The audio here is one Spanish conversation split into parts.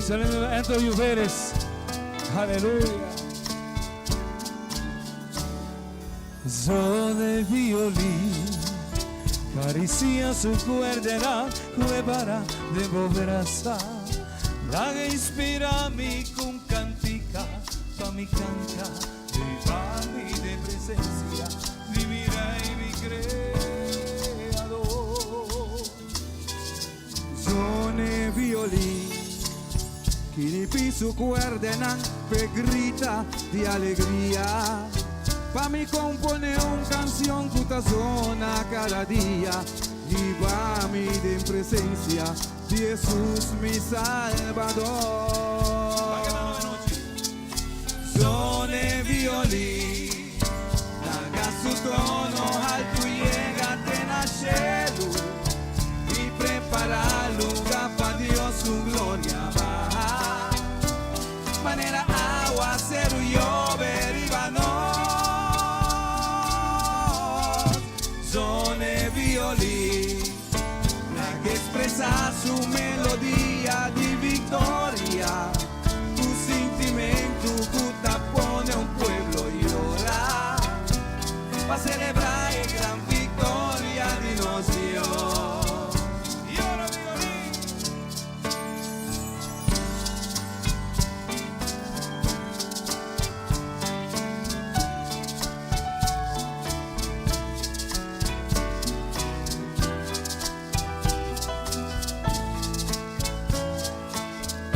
Santo Lluveres. Aleluya. Son de violín, parecía su cuerda, para de boverasa. La que inspira mi con cantica, pa mi canta, de mi de presencia, divina y mi creador. Suone violín, chi piso cuerda, pe grita di allegria. Pa mi compone un canción puta zona cada día. Y va mi de presencia, Jesús mi Salvador. Suone violín, haga su tono alto y llegate en el cielo. Y prepara lugar para Dios su gloria baja. Manera aguacero llover y vano. Suone violín, la que expresa su melodía di victoria. Tu sentimento que pone un pueblo llorar. Pa' celebrar la gran victoria de nos Dios. Y ahora violín.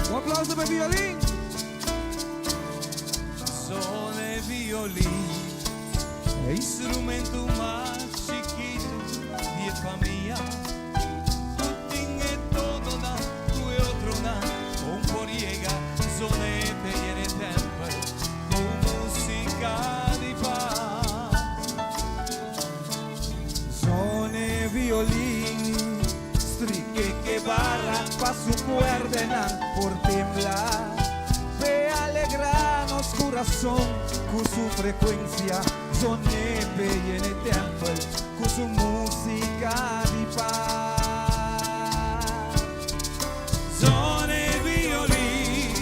Un applauso per violín. Son de violín, el instrumento más chiquito de familia. Tu tiene todo na, tu otro na, un poriega, son de pelle tempo, con música di paz. Suone violín, strique que barra pa' su cuerda por temblar. Ve alegrarnos corazón con su frecuencia. Sonepe y en el templo con su música di paz. Suone violín,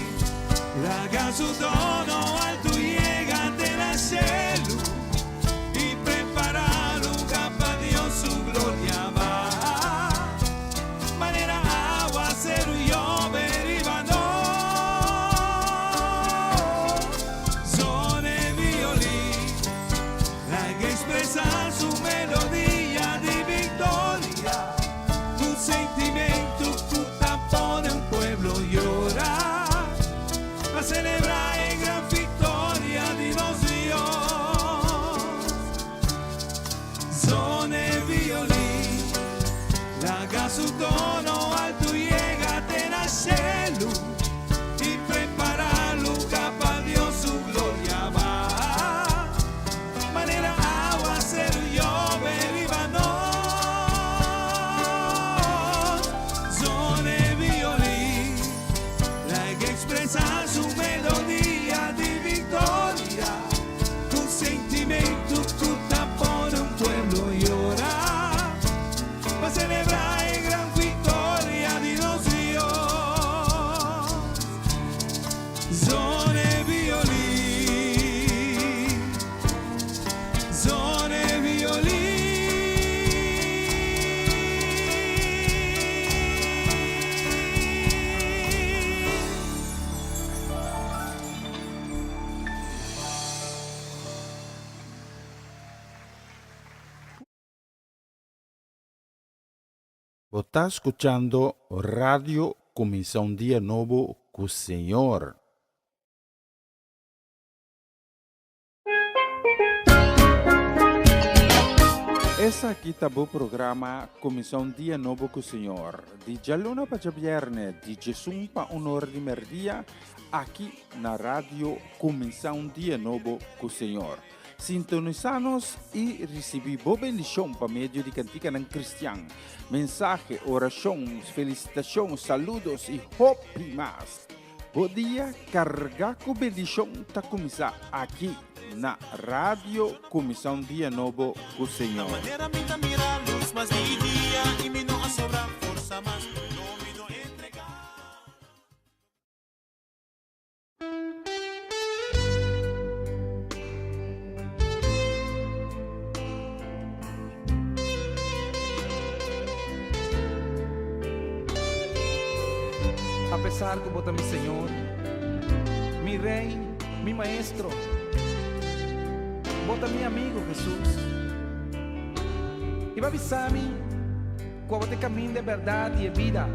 Haga su tono alto y llegate en el cielo. y prepara lugar para Dios su gloria baja. Manera aguacero llover y vano. Son de violín, la que expresa su melodía de victoria. Tu sentimiento que pone un pueblo llorar. A celebrar la gran victoria de nos Dios. Son de violín, haga su tono alto y llegate en el cielo. Y prepara lugar para Dios su gloria baja. Manera aguacero llover y vano. Son de violín, la que expresa su melodía de victoria. Tu sentimiento que pone un pueblo llorar. Pa' celebrar la gran victoria de los Dios. Son de violín, son de violín. Vos está escuchando Radio Comienza un Día Nuevo con el Señor. Essa aqui tá o programa Comienza un Día Nuevo con el Señor. Di luna para viernes, di Gesù para un'ora di merdia, aqui na Radio Comienza un Día Nuevo con el Señor. Sintonizanos e recebi boa bendição por meio de cantiga não cristã. Mensagem, oração, felicitação, saludos e hope mais. Bom dia, carregar com bendição está começar aqui na Rádio Comienza un Día Nuevo com o Senhor. pesar que bota mi Señor, mi Rey, mi Maestro, bota mi amigo Jesús. Y va a avisarme cuando te camino de verdad y de vida.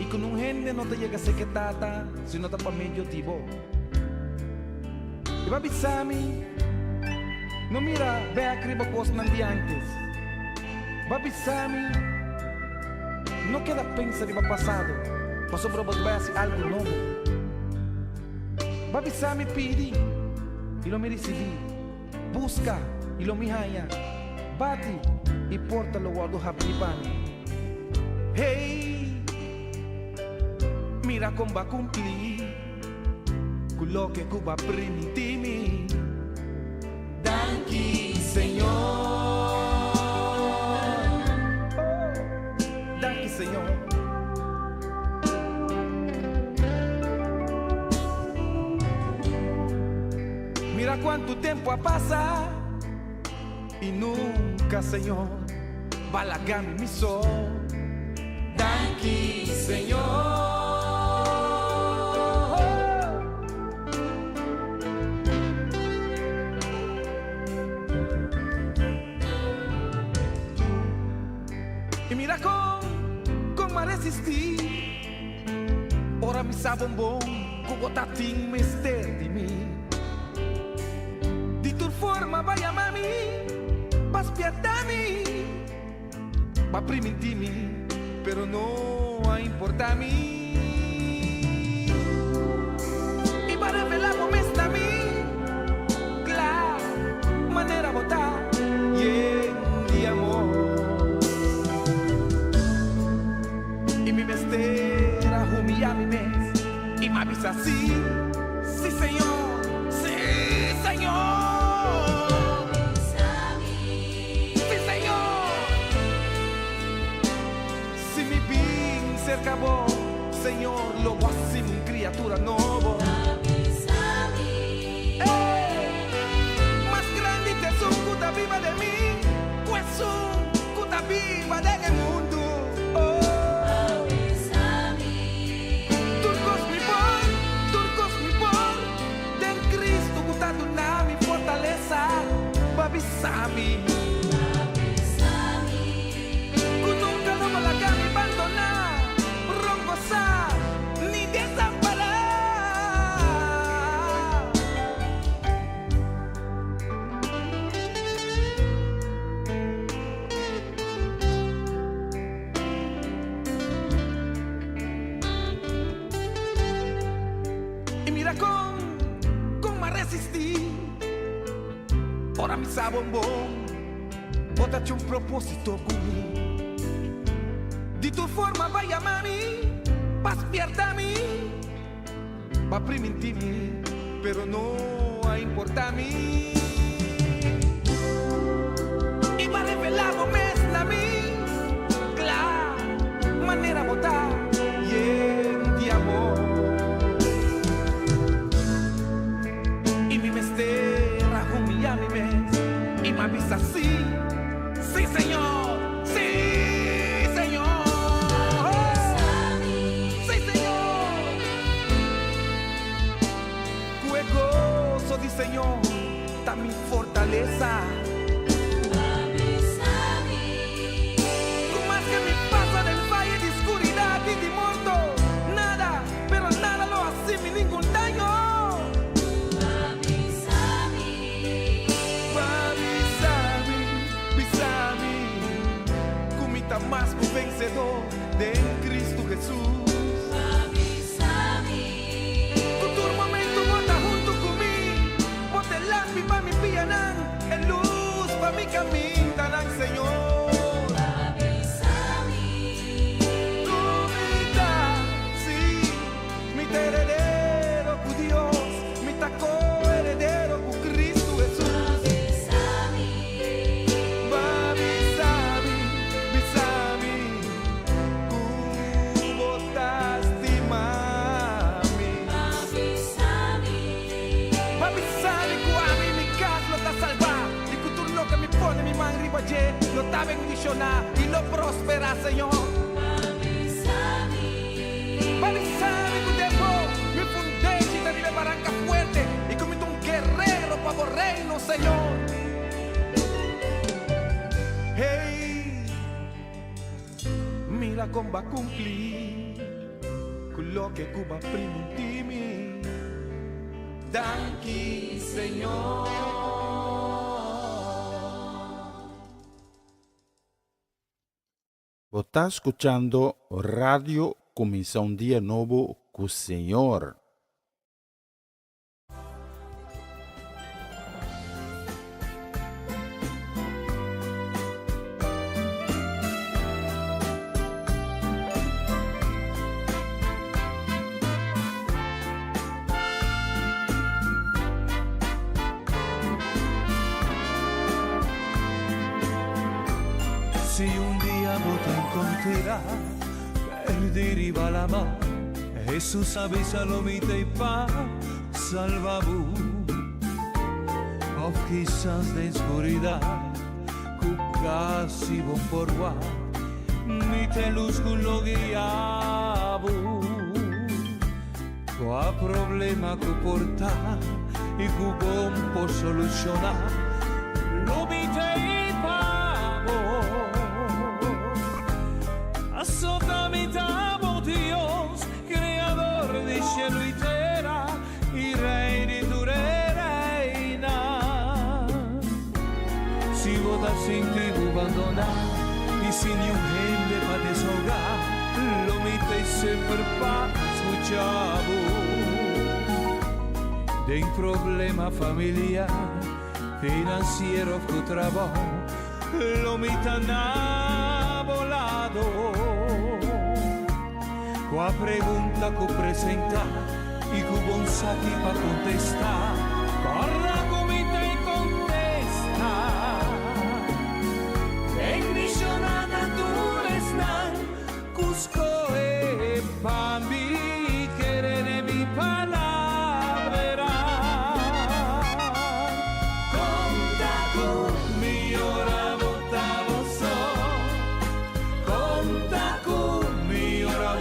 Y con un gente no te llega a ser que tata, sino te para mí yo tivo. Y va a avisarme, no mira, ve a criba cosas de antes. Va a avisarme, no queda pensar en el pasado, mas sobre volver a hacer algo nuevo. Va a avisarme, pidi, y lo me recibí. Busca, y lo me haya. Bate, y porta lo guardo japibani. Hey, mira cómo va a cumplir con lo que Cuba permitime. Danke, Señor. Danke, Señor. Mira cuánto tiempo ha pasado y nunca, Señor, va a lagarme mi sol. Danke, Señor. Y mira cómo resistí. Ora mi sabombón, como tatín mister de mí. De tu forma vaya mami, vas piatami, va primitimi, pero no importa a mí. Y va revelar cómo está a mí, claro, manera botar y de amor. Y mi bestera humilla mi mes y me avisa así, sí señor, sí señor. Acabó, Señor, lo voy a hacer una criatura nueva. Más grande te es un cuta viva de mí, pues un cuta viva de el mundo. Turcos mi por, de Cristo cuta tu mi fortaleza, babisami. Nunca no me la gana abandonar. Ni desamparar. Y mira cómo me resistí. Ahora mi sabombón, otra hecho un propósito conmigo. De tu forma vaya mami, vas pierda a mí, va a primitimi, pero no importa a mí. Y va a revelar cómo es a mí, claro, manera botar y de amor. Y mi mestera humilla mi mes y me avisa así, sí señor. Señor, está mi fortaleza. Por más que me pasa del valle de oscuridad y de muerto, nada, pero nada lo hace mi ningún daño. Bisami, comita más que vencedor de Cristo Jesús. En luz pa' mi camino, Señor. Comita, sí, mi heredero con Dios, mi taco heredero con Cristo Jesús. Bisami, como botaste mami. Babisami, cuami, mi casa lo está salvar. Y que tú lo que me pone mi man ribaye, lo está bendicionar y lo prospera, Señor. Babisami. reino, Señor. Hey, mira cómo va a cumplir quello che Cuba primi. Danki, Señor. Vos está escuchando Radio Comisión Día Nuevo con Señor. Si un día vos te encontrarás, perderá la mano, Jesús avísalo mi te pa, salvabu. O quizás de oscuridad, cu casi bon por guá, mi te luz con lo guiabu. Qua problema cu portar, y cu bon por solucionar, lo mi te Azotamitavo Dios, creador de cielo y tierra, y rey de tu reina. Si vos te sentís abandonar, y sin ni un gente para desahogar, lo mite sempre pa escuchavo. De un problema familiar, financiero que trabajo, lo mitan a volado. Qua pregunta che presenta i cubon sacchi pa contestar, corra come te contesta. En missionata tu restan, Cusco e Pambi, querere mi palabra. Conta con mi ora votavo so, conta con mi ora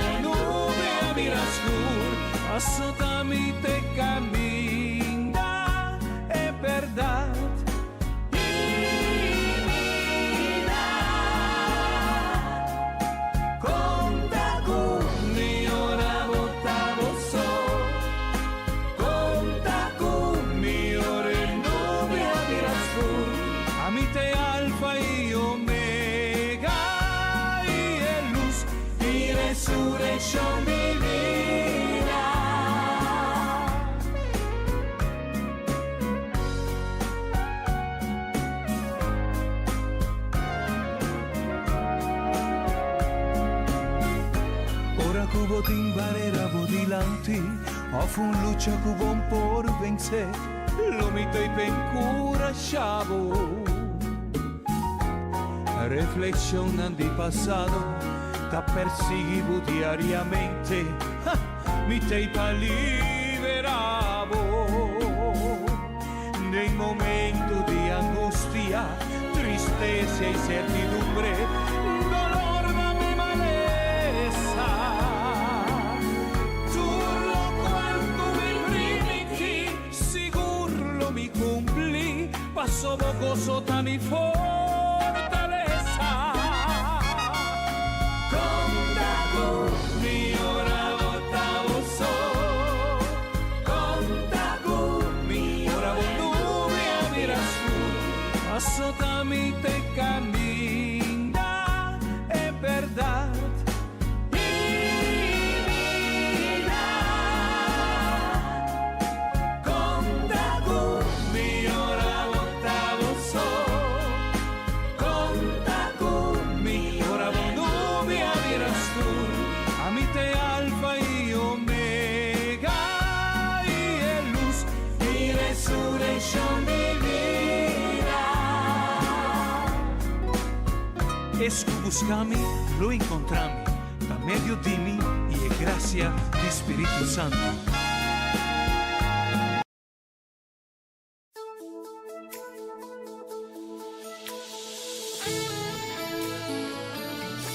Assolutamente cammina e verdad divina. Conta con mi ora votavo so, conta con mi ore nube a mirascur, a mi te alfa y omega y luz y resurrección divina. Cubo timbarera vodilanti, offro un luce cubo un por vencer, lo mito y pencura chavo. Reflexionando il passato, te perseguivo diariamente, mi te liberavo. Nei momenti di angustia, tristezza e incertidumbre, dolor da mi malesa. Paso gozo ta mi fortaleza. Conta con mi ora votavo so, conta con mi ora volume a mirascu, paso ta mi te camina e verdad. Es que buscami, lo encontrami, a medio de mí y es gracia del Espíritu Santo.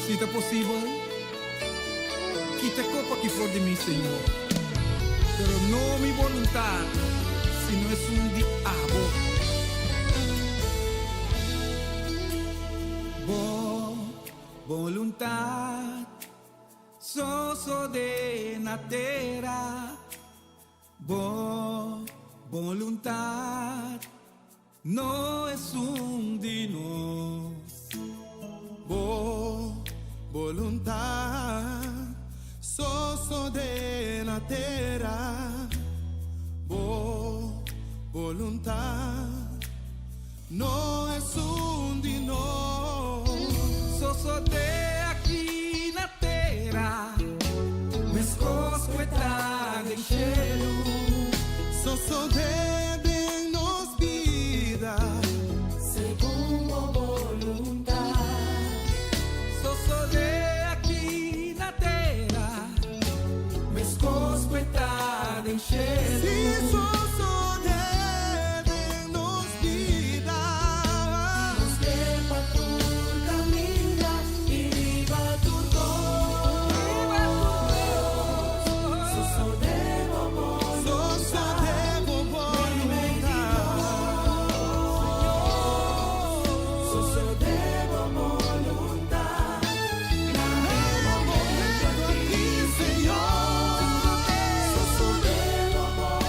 Si es posible, quita copa aquí por de mí, Señor. Pero no mi voluntad, sino es un diablo. voluntad, soso de na terra, voluntad, no es un dino, voluntad, soso de la terra, voluntad, no es un dino, soso de aqui na terra, mas cosqueta de cheiro, soso de nos vida, segundo voluntad, soso de aqui na terra, mas cosqueta de cheiro. si soso de nos vida, Nos lleva tu camino y viva tu Dios. Soso de soso de voluntad, Soso de voluntad. aquí, Señor, Soso de voluntad.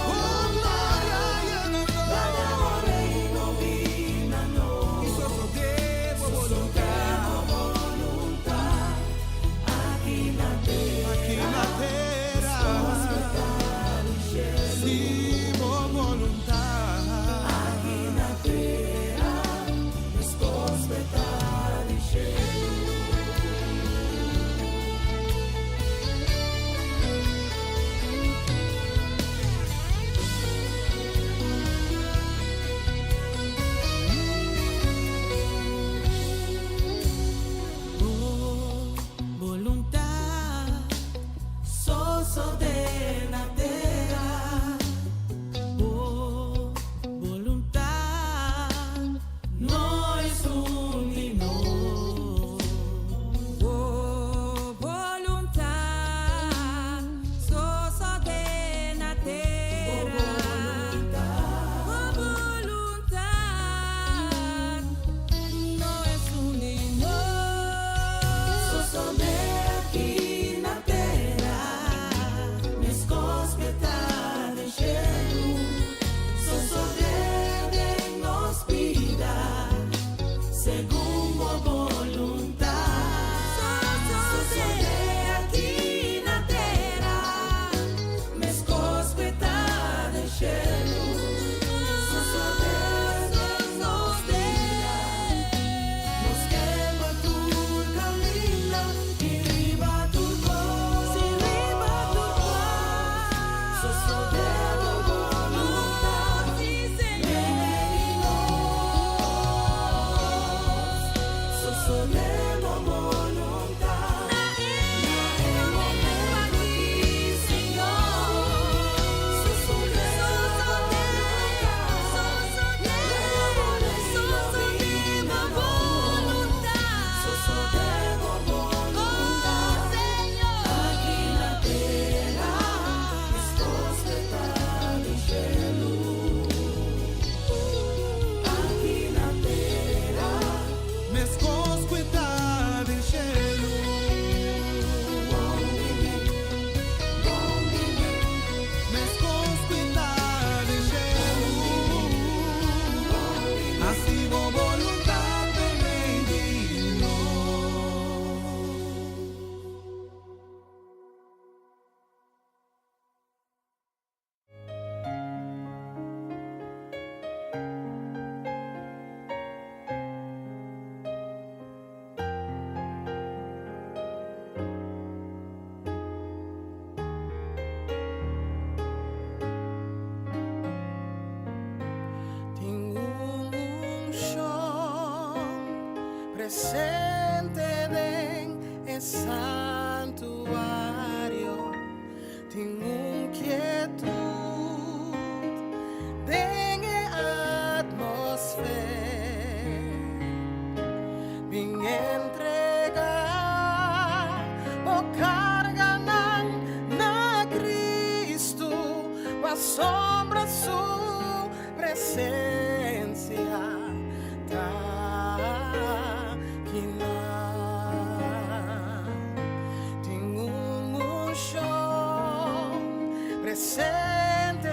presente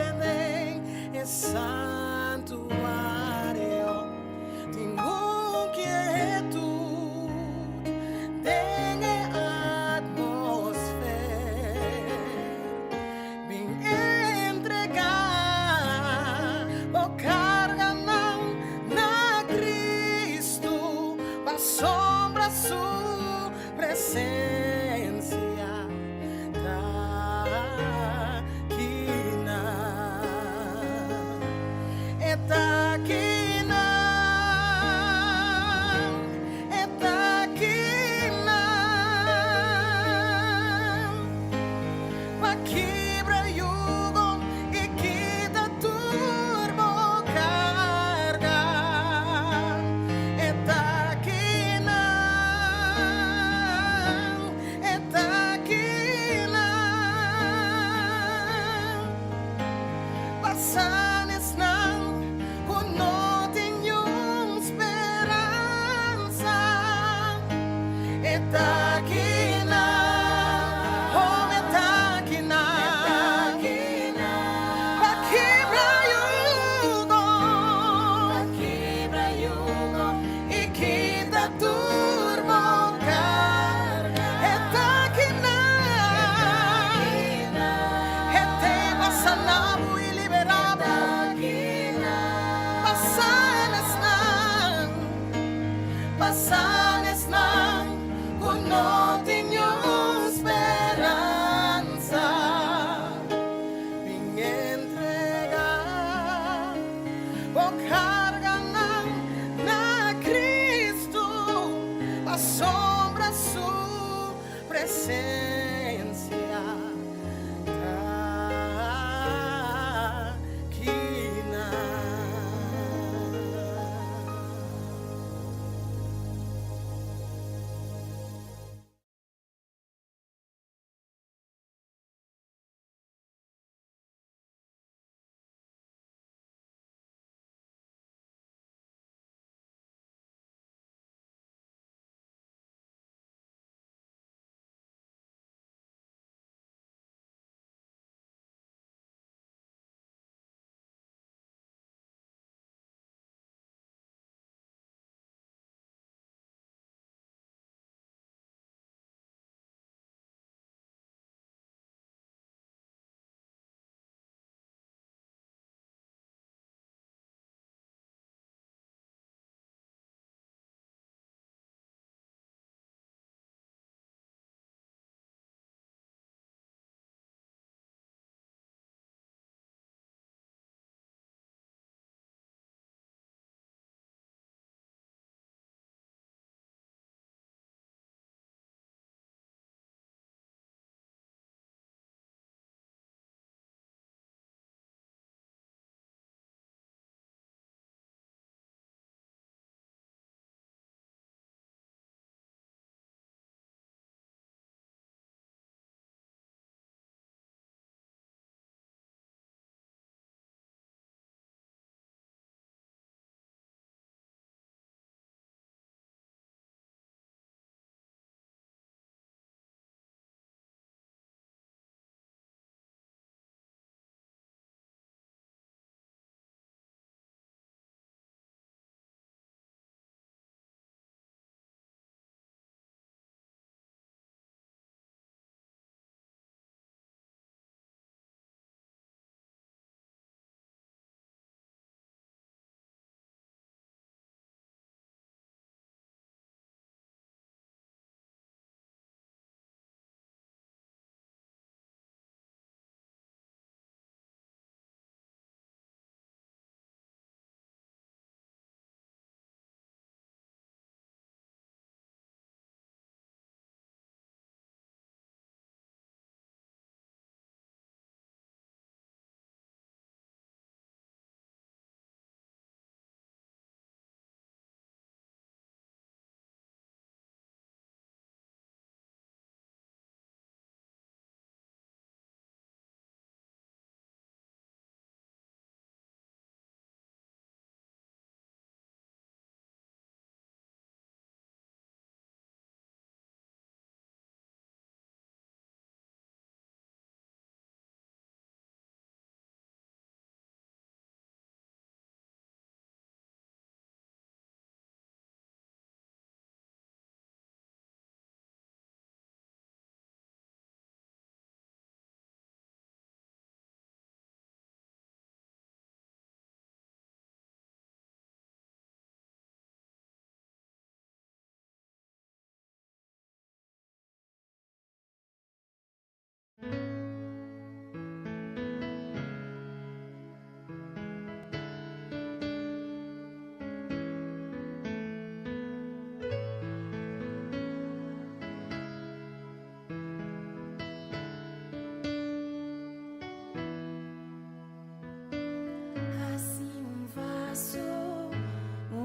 em santuário. Tenho quietude em atmosfera. Vim entregar o carga na Cristo, a sombra sua presença tá aqui está aqui está aqui para quebrar jugo e quita turbo carga. Está aqui passanes não, quando tenho esperança. Está aqui oh, está aqui para quebrar jugo e quita turbo carga. Está aqui este passanabo e liberado. Passanes não, quando tenho esperança. Vim entregar o carga na Cristo, a sombra sua presença.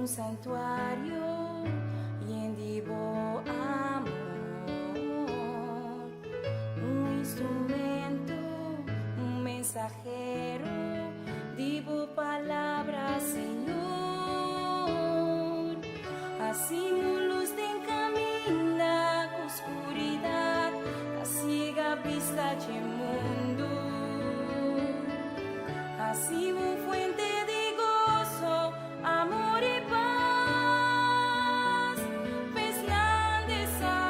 un santuario y en vivo amor, un instrumento, un mensajero, digo palabras, Señor. Así luz te encamina, oscuridad, la ciega vista de mundo. Así fuente de gozo, amor y paz, pues nada desamparar.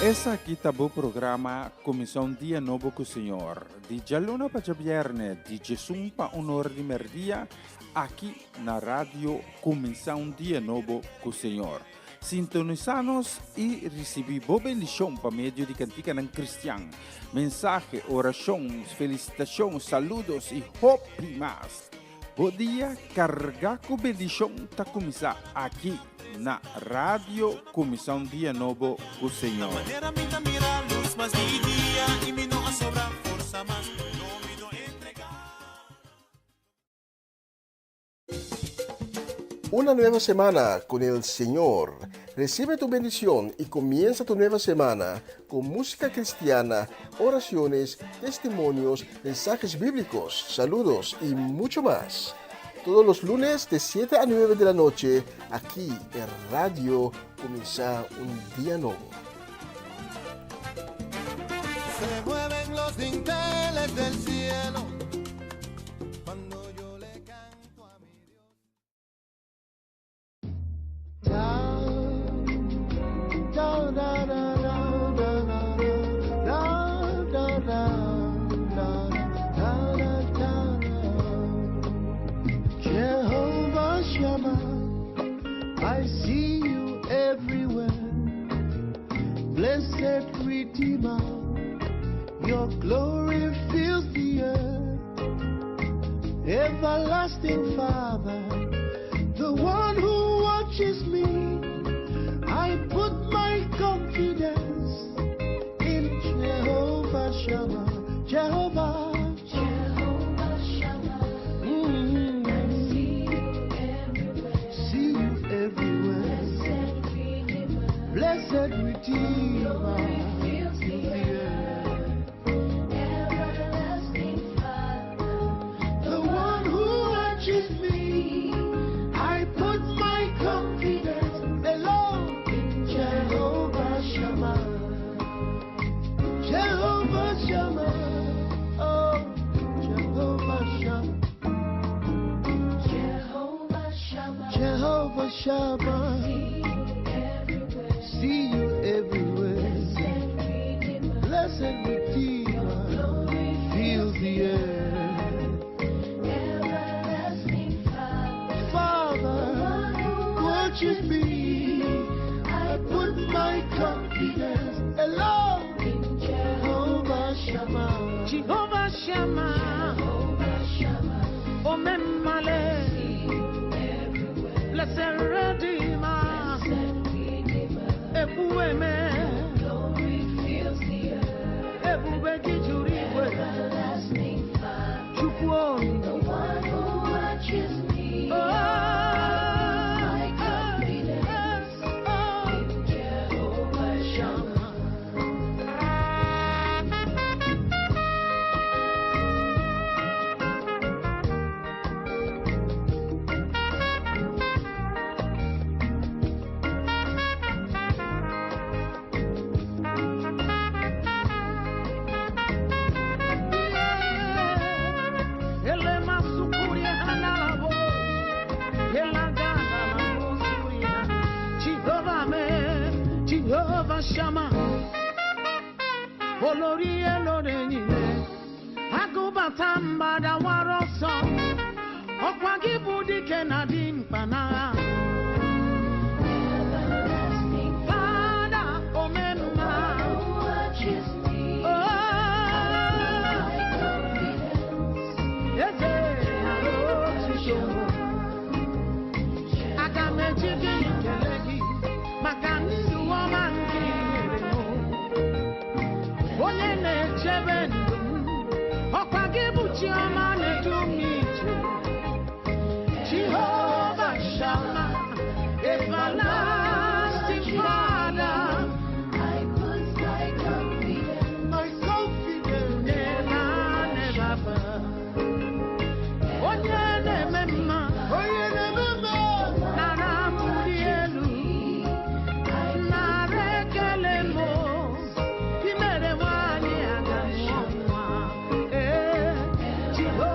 Essa aqui tá o programa Comissão Dia Novo com o Senhor. De Jaluna para Viernes, de Jesus para Honor de Merdia, aqui na rádio Comissão Dia Novo com o Senhor. Sintonizanos e recebi boa bendição para meio de cantiga não cristã. Mensagem, orações, felicitações, saludos e hope mais. Bom dia, carregar com bendição tá começar aqui na rádio Comissão Dia Novo com o Senhor. Una nueva semana con el Señor. Recibe tu bendición y comienza tu nueva semana con música cristiana, oraciones, testimonios, mensajes bíblicos, saludos y mucho más. Todos los lunes de 7 a 9 de la noche, aquí en Radio Comienza un Día Nuevo. Se mueven los dinteles del cielo cuando yo le canto a mi Dios. Jehovah Shammah, I see you everywhere. Blessed Redeemer, your glory fills the earth. Everlasting Father, the one who watches me, I put my confidence in Jehovah Shammah. Jehovah Shammah, I see you everywhere. Blessed Redeemer, fills the earth. Everlasting Father, the one who watches me, I put my confidence alone in Jehovah Shammah. Jehovah Shammah, oh Jehovah Shammah. Jehovah Shammah, Jehovah Shammah, see you everywhere. Blessed Redeemer, fills the earth. Everlasting Father, watches me. I put my confidence alone in Jehovah Shammah. Jehovah Shammah, oh Memale, blessed Redeemer. Glory fills the earth. Everlasting Father, the one who watches me. My confidence in Jehovah Shammah. Jehovah Shammah, Olori Elorenine, Agubatamba da Waroso, Okwagibudi Kenadin Pana. Father, Omena, watches me. Jehovah Shammah, everlasting Father, I put my confidence, never. Jehovah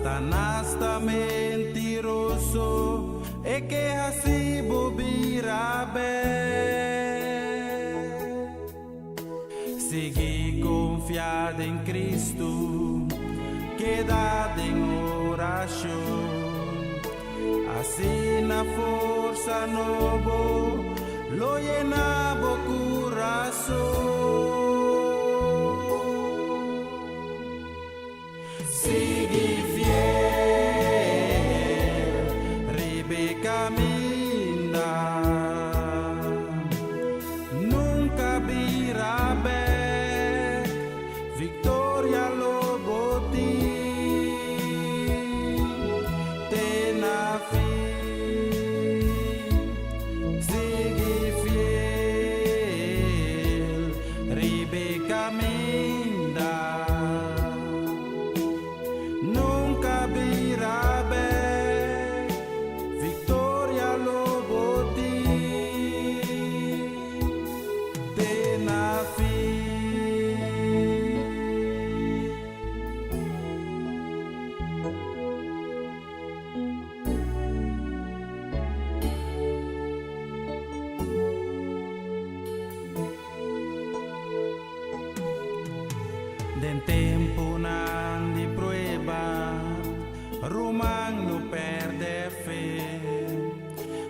Satanás está mentiroso e que assim bobira bem. Segui confiado em Cristo, quedado em oração. Assim na força novo, lo llenaba coração. Sigue fiel, Rebeca minda, nunca virá back, Victoria Loboti, tena fim, sigue fiel, Rebeca minda. Nunca virá bem, Victoria Loboti, tena fim. Den tempo nan di prueba, Rumang no perde fe.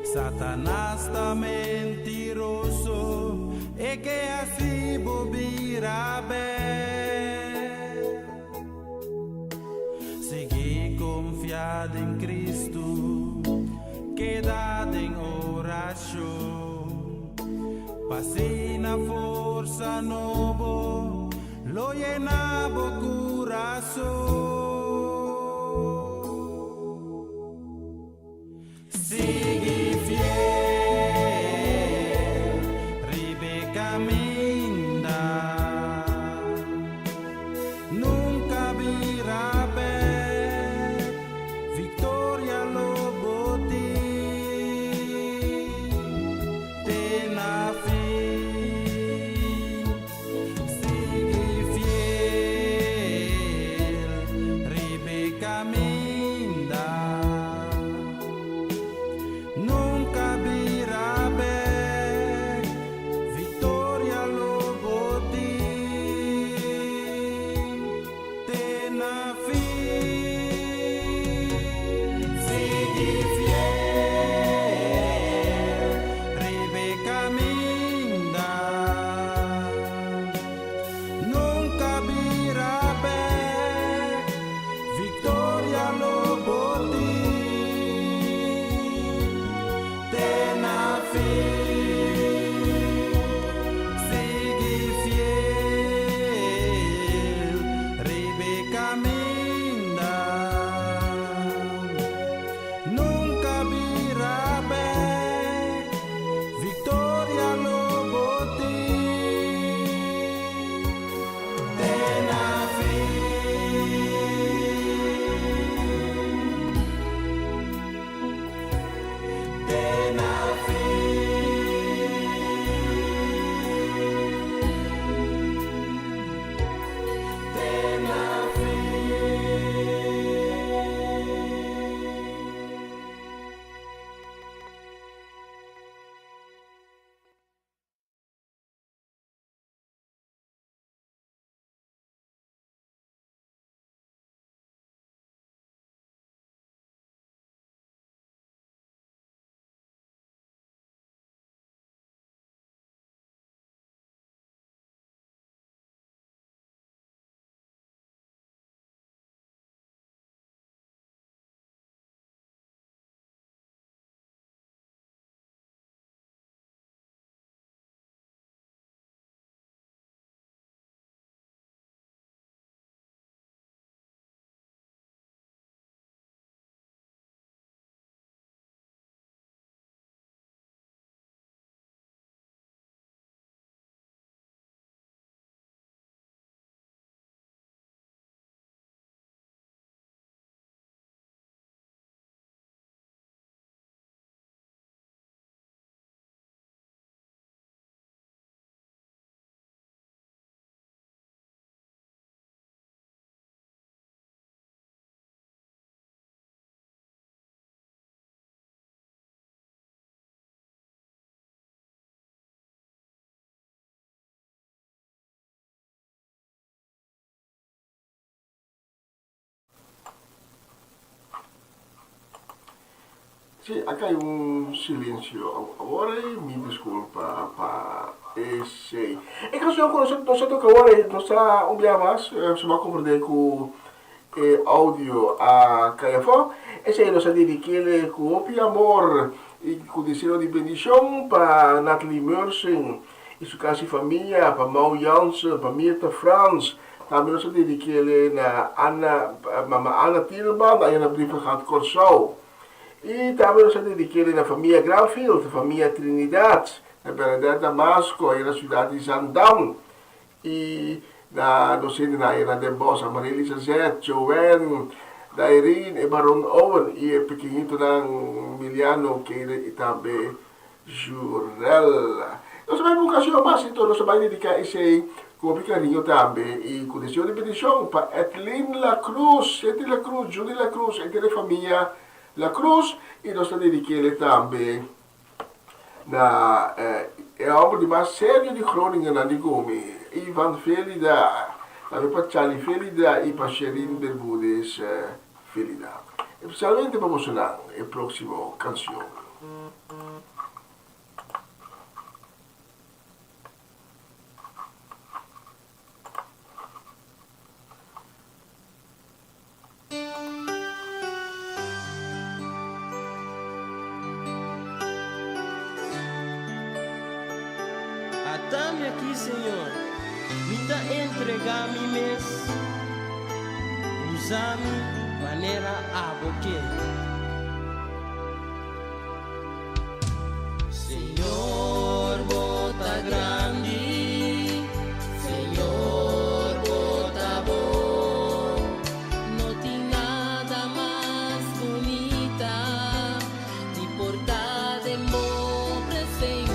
Satanás está mentiroso e que assim bobira bem. Segui confiado em Cristo, quedado em oração. Passei na força novo, lo llenaba coração. Sigue fiel, Rebeca minda, nunca virá bem, Victoria Loboti, tena fim. Sigue fiel, Sì, acá hay un silencio. Ahora mi disculpa para ese. En canción con nosotros que ahora nos está un día más, se va a comprender con audio a Caiafó. Ese nos ha dedicado con opio amor y con deseo de bendición para Natalie Mersen y su casi familia, para Mau Jansen, para Mirta Frans. Também nos ha dedicado a Mama Anna Tilman, aí na brief gaat Corsau. E também nos dediquei na família Granfield, família Trinidad, na Bernadette Damasco, aí na cidade de Zandam. E na docente na Den Bosch, a Maria Elisa Joanne, da Irene e Baron Owen, e o pequenito na Miliano, que e também Jurel. Nós vamos uma ocasião mais, então nós vamos dedicar esse com carinho também, e com desejo de bendição para Etlin La Cruz, Judy La Cruz, e toda a família La Cruz, e nós dediquei também na homem de mais sério de Groningen, na Nigome, Ivan Felida, também para Charlie Felida e para Sherin Bermúdez Felida. Especialmente para emocionar a próxima canção. Dame aqui, Senhor, me dá entregar mi mês, usa-me maneira a boque. Senhor, bota grande, Senhor, bota bom, não tem nada mais bonita de portar de boa presença.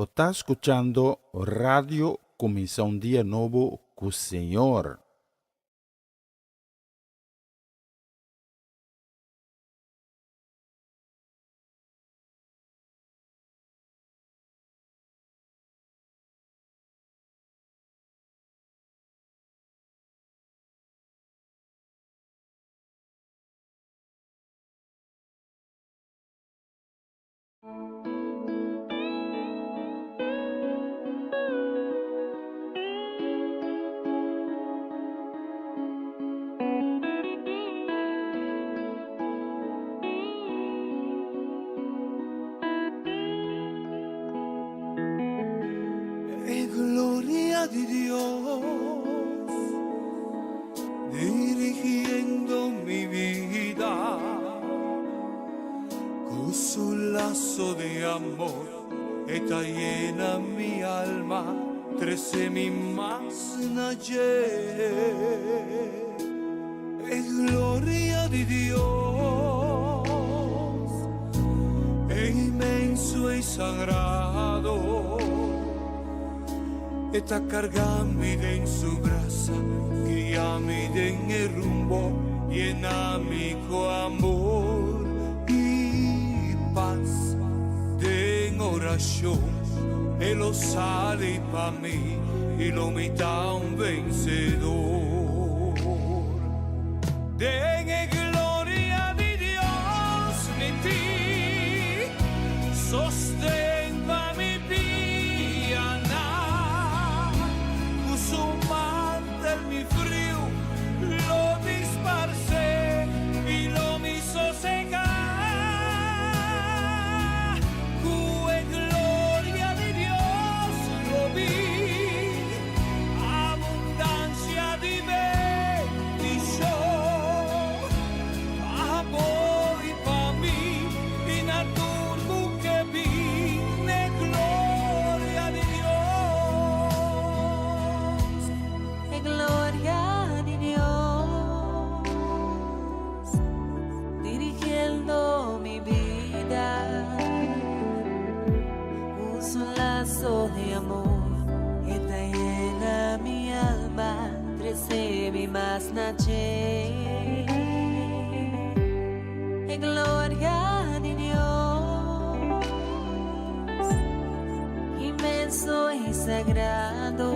Está escuchando Radio Comisión Día Nuevo con Señor. Gloria de Dios, dirigiendo mi vida con su lazo de amor, está llena mi alma, trece mi más nacer. Gloria de Dios, inmenso y sagrado, está cargami en su brasa, guíami en el rumbo, llenami con amor y paz. En oración, Él sale para mí y lo mita un vencedor. Dengue gloria de Dios, mi ti, sostén pa mi piana. Su mantel mi frío lo disparce y lo me hizo secar. Cue gloria de Dios lo vi, abundancia de bendición. Amor y pa' mí y naturbu que vi de gloria de Dios. Gloria de Dios, dirigiendo mi vida, uso un lazo de amor, está llena mi alma, recibe más nacer. Gloria de Dios, inmenso y sagrado,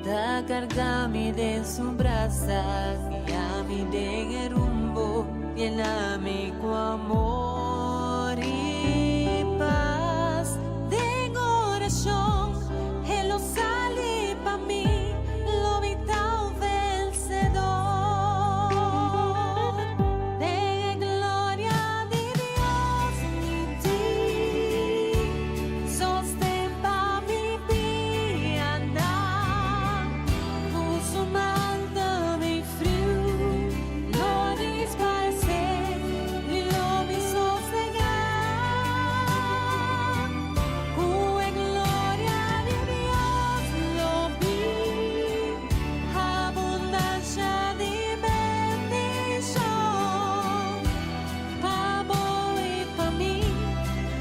da cargami de su brasa, guíami de el rumbo, llenami con amor y paz. De oración, Él lo sale pa' mí, lo vital vencedor. De gloria de Dios en ti, sostén pa' mi piana. Su manta de frío lo disparce y lo me sosegar. Cue gloria de Dios lo vi, abundancia de bendición. Pa' vos y pa' mí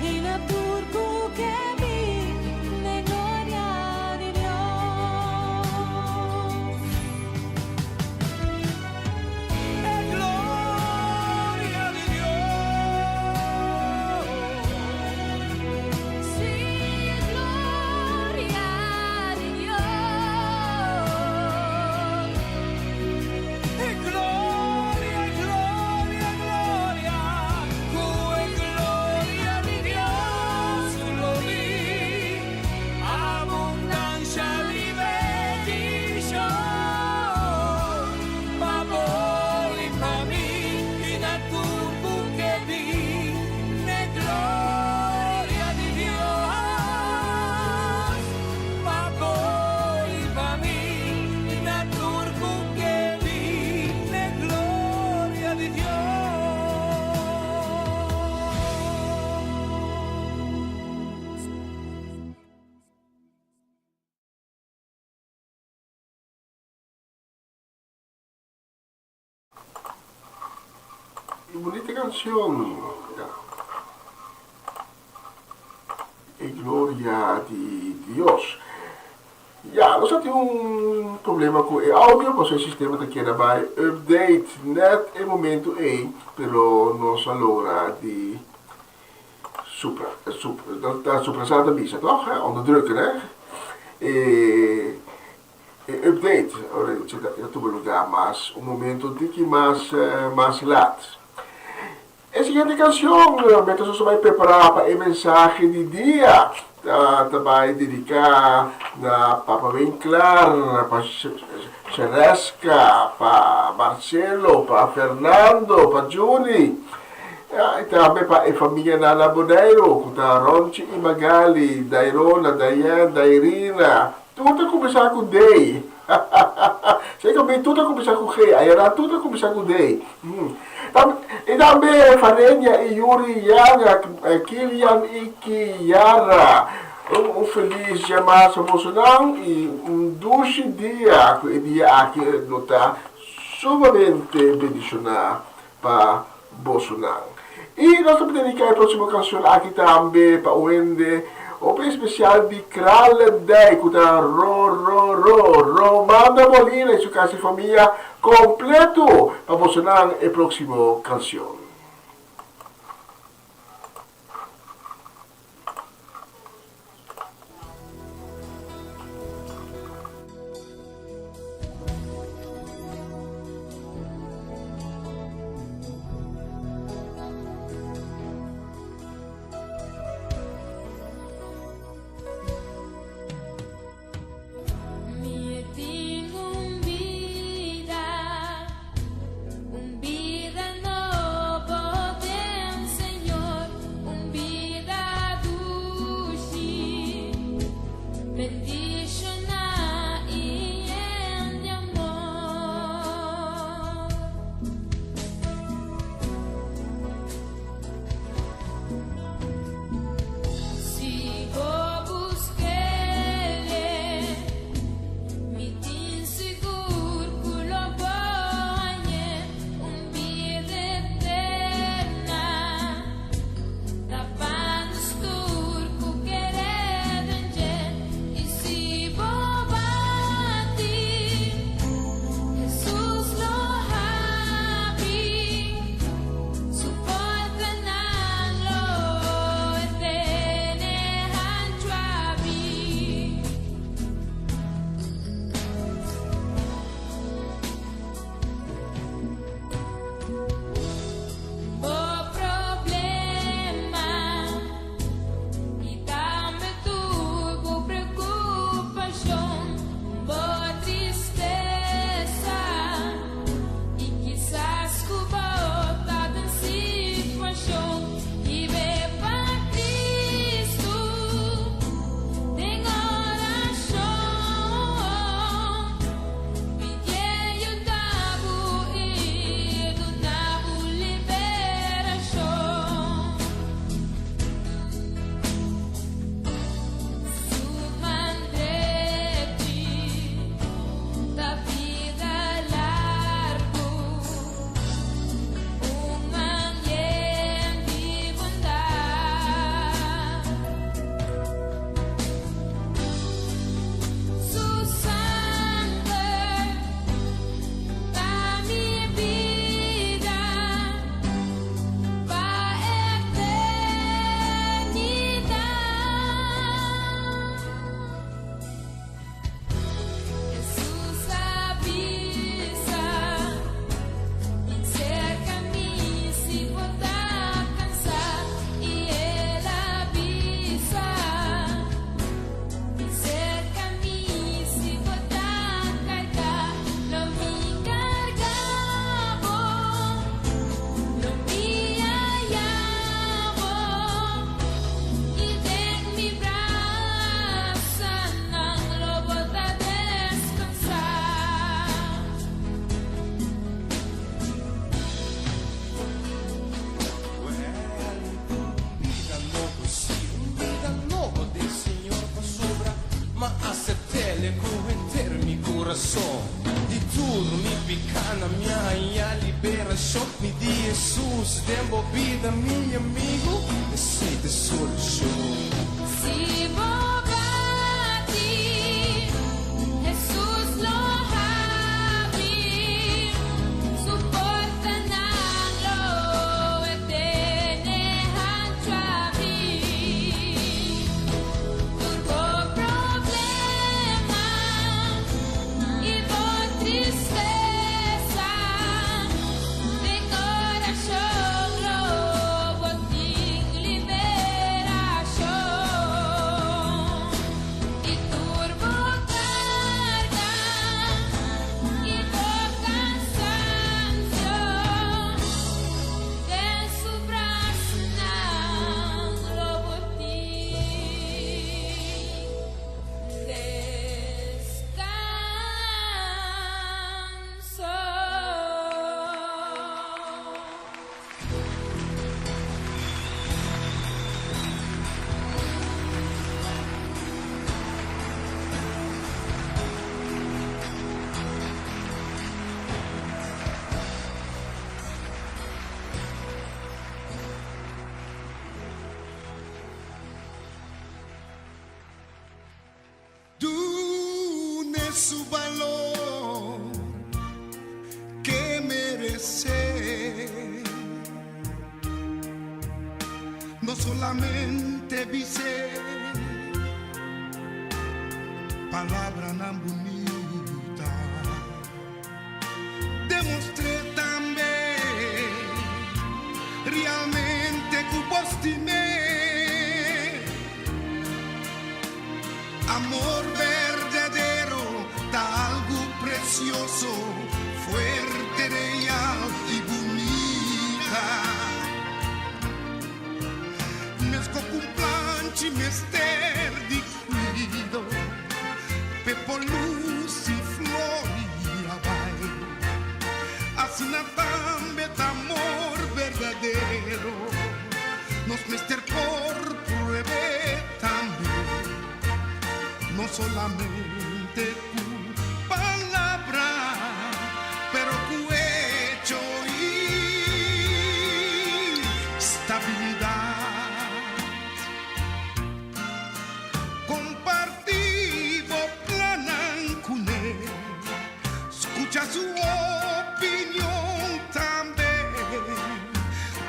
y la turco que vi de gloria de Dios. Gloria de Dios. Sí, gloria de Dios. Gloria, gloria, gloria. Cue gloria de Dios lo vi, abundancia de bendición. Pa' vos y pa' mí y naturbu que vi de gloria de Dios. Pa' vos y pa' mí y naturbu que vi de gloria de Dios. Qué bonita canción. e glória de Deus. Nós temos um problema com o áudio, porque o sistema está querendo update net em momento aí, pero nós agora de suprasada missa, toch? Onderdrukken, hè? Update, eu estou no lugar, mas um momento de que mais lato. A seguinte canção, realmente nós vamos preparar para a mensagem de dia. Vai dedicar para Papa Vinclar, para Ceresca, para Marcelo, para Fernando, para Julie. E também para a família Nana Boneiro, com a Ronchi e Magali, da Irona, da Ian, da Irina. Tudo começar com Day. Sei que tudo começar com Rei, aí era tudo começar com Day. E também Farenha e Yuri Yaga, Kilian e Kiara. Feliz dia emocional e doce dia. E dia aqui não está sumamente bendicionado para Bolsonaro. E nós vamos dedicar a próxima canção aqui também para o Wende. O especial de Kralendei, com a Romana Molina e sua casa e família completo para Bolsonaro a próxima canção. coração. De tudo me pica na minha liberação. Me de Jesus, devolvida, meu amigo. Aceita solução. su valor que merece. No solamente dice palabra tan bonita, demostré también realmente que vos tenés amor verdadero, da algo precioso, fuerte, real y bonita. Mesco cumplanci mester di cuido, pepo luz y floria vai, así natambe amor verdadero, nos mester por pruebe también, no solamente tu palabra, pero tu hecho y estabilidad. Compartivo planan con él, escucha su opinión también,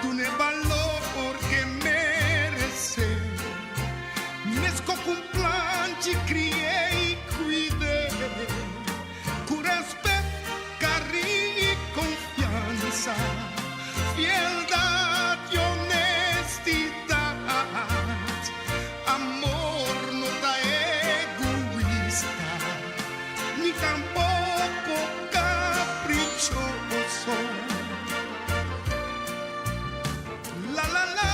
tú ne valor que merece, mesco cumplanci crié y cuidé, con respeto, cariño y confianza, fieldad y honestidad, amor no da egoísta, ni tampoco caprichoso. La la la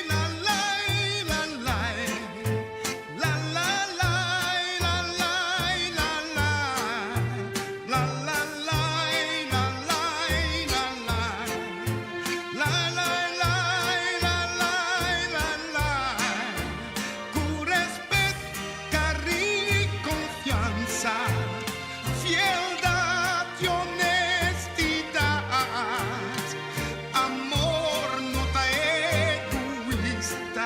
la la la la la la la la la la la la la con respeto, cariño y confianza, fieldad y honestidad, amor no da egoísta,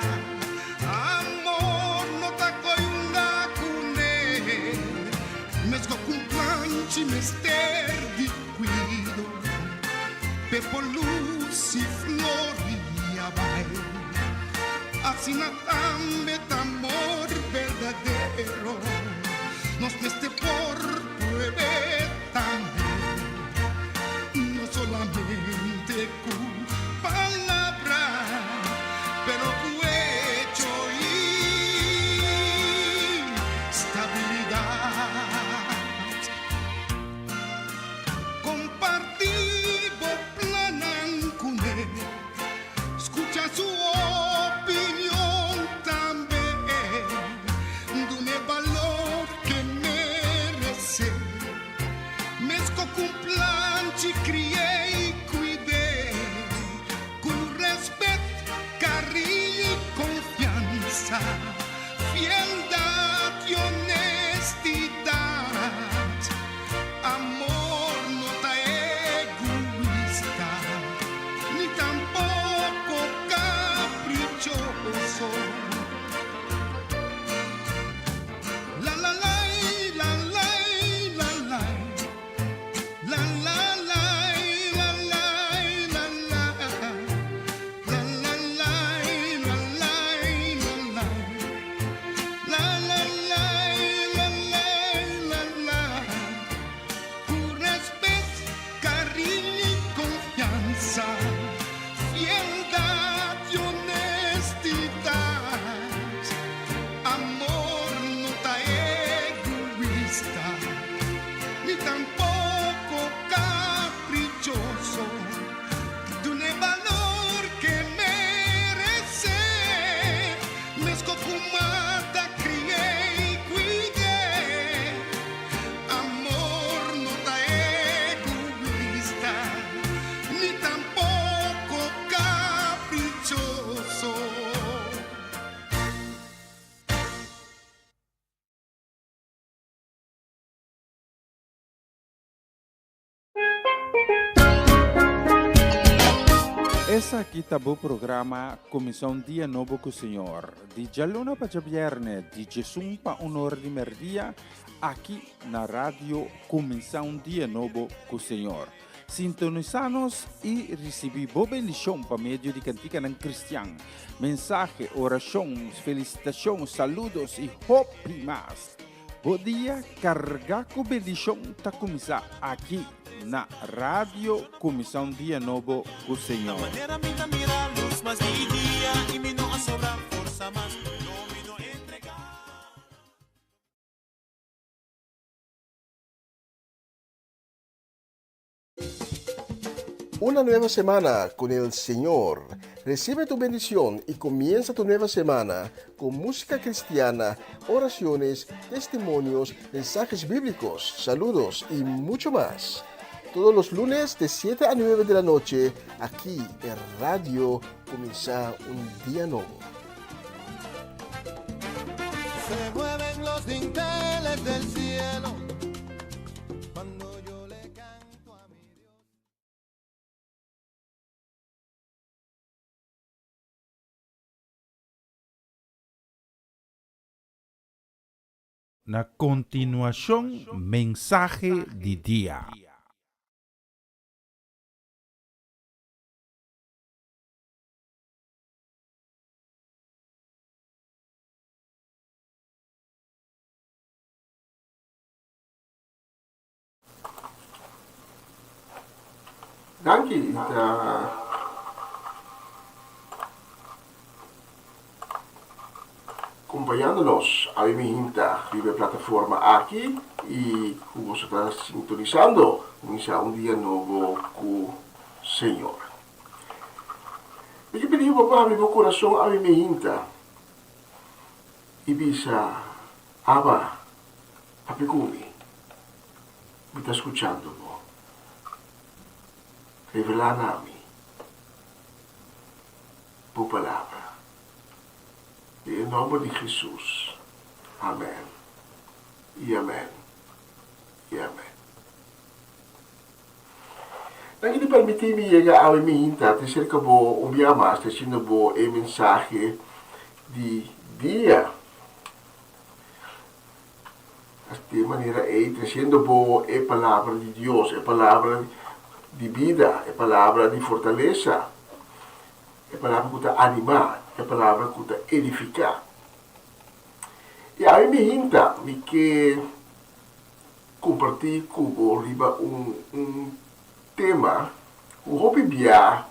amor no da coyunda con él, mesco cumplanci mester di cuido, pepo luz y floria vai, así natambe amor verdadero, nos meste por pruebe también, no solamente con palabra, pero con hecho y estabilidad. Compartivo planan con él, escucha su opinión también, dune valor que merece, mesco cumplanci crié y cuidé, con respeto, cariño y confianza, fieldad y honestidad, amor no da egoísta, ni tampoco caprichoso. La la la la la la la la la la la la la la la con respeto, cariño y confianza, fieldad y honestidad, amor no da egoísta, ni tampoco caprichoso, dune valor que merece, mesco fumata crié y cuidé, amor no da egoísta, ni tampoco caprichoso. Essa aqui tá o programa Comissão Dia Novo com o Senhor. De Jaluna para Viernes, de Jesus para Honor de Merdia, aqui na rádio Comissão Dia Novo com o Senhor. Sintonizanos e recebi boa bendição para meio de cantiga ng Cristian. Mensagem, orações, felicitações, saludos e hope mais. Bom dia, carga com bendição tá começar aqui na Rádio Comissão Dia Novo com o Senhor. Una nueva semana con el Señor. Recibe tu bendición y comienza tu nueva semana con música cristiana, oraciones, testimonios, mensajes bíblicos, saludos y mucho más. Todos los lunes de 7 a 9 de la noche, aquí en Radio Comienza un Día Nuevo. Se mueven los dinteles del cielo cuando yo le canto a mi Dios. Na continuación, mensaje de día. Danke, acompañándonos a mi hinta vive plataforma aquí y como se está sintonizando, comienza un día nuevo con Señor. Me pedí papá mi corazón a mi hinta y bisa Abba, Papigumi, me está escuchando, ¿no? Revelar a mí tu palabra. En el nombre de Jesús. Amén. Y amén. Y amén. Nanti permiti-me llegar a mi hinta, te cerca bo un día más, te siendo bo el mensaje de día. De manera te siendo bo la palabra de Dios, la palabra de vida, la palabra de fortaleza, la palabra que te anima, la palabra que te edifica. Y a mí me hinta que compartir con vos un tema, un hobby bia,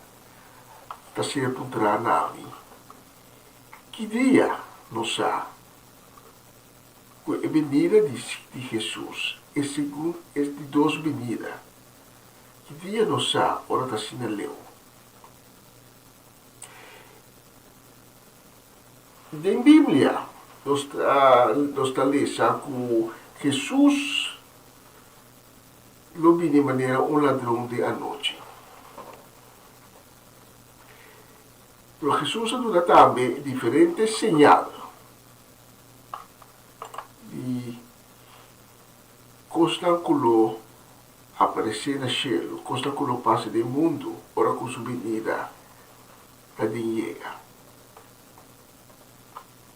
que se apuntará a mí. Que día nos ha, a venida de Jesús, es según es de dos venidas. Que dia nos há, ora está assim leu. Na Bíblia, nós está lendo que Jesus lo vi de maneira ladrão de a noite. Pero Jesus dá também diferentes sinais de constanculo aparecer no cielo, costa que lo passa do mundo, ora com sua venida a dinheiro.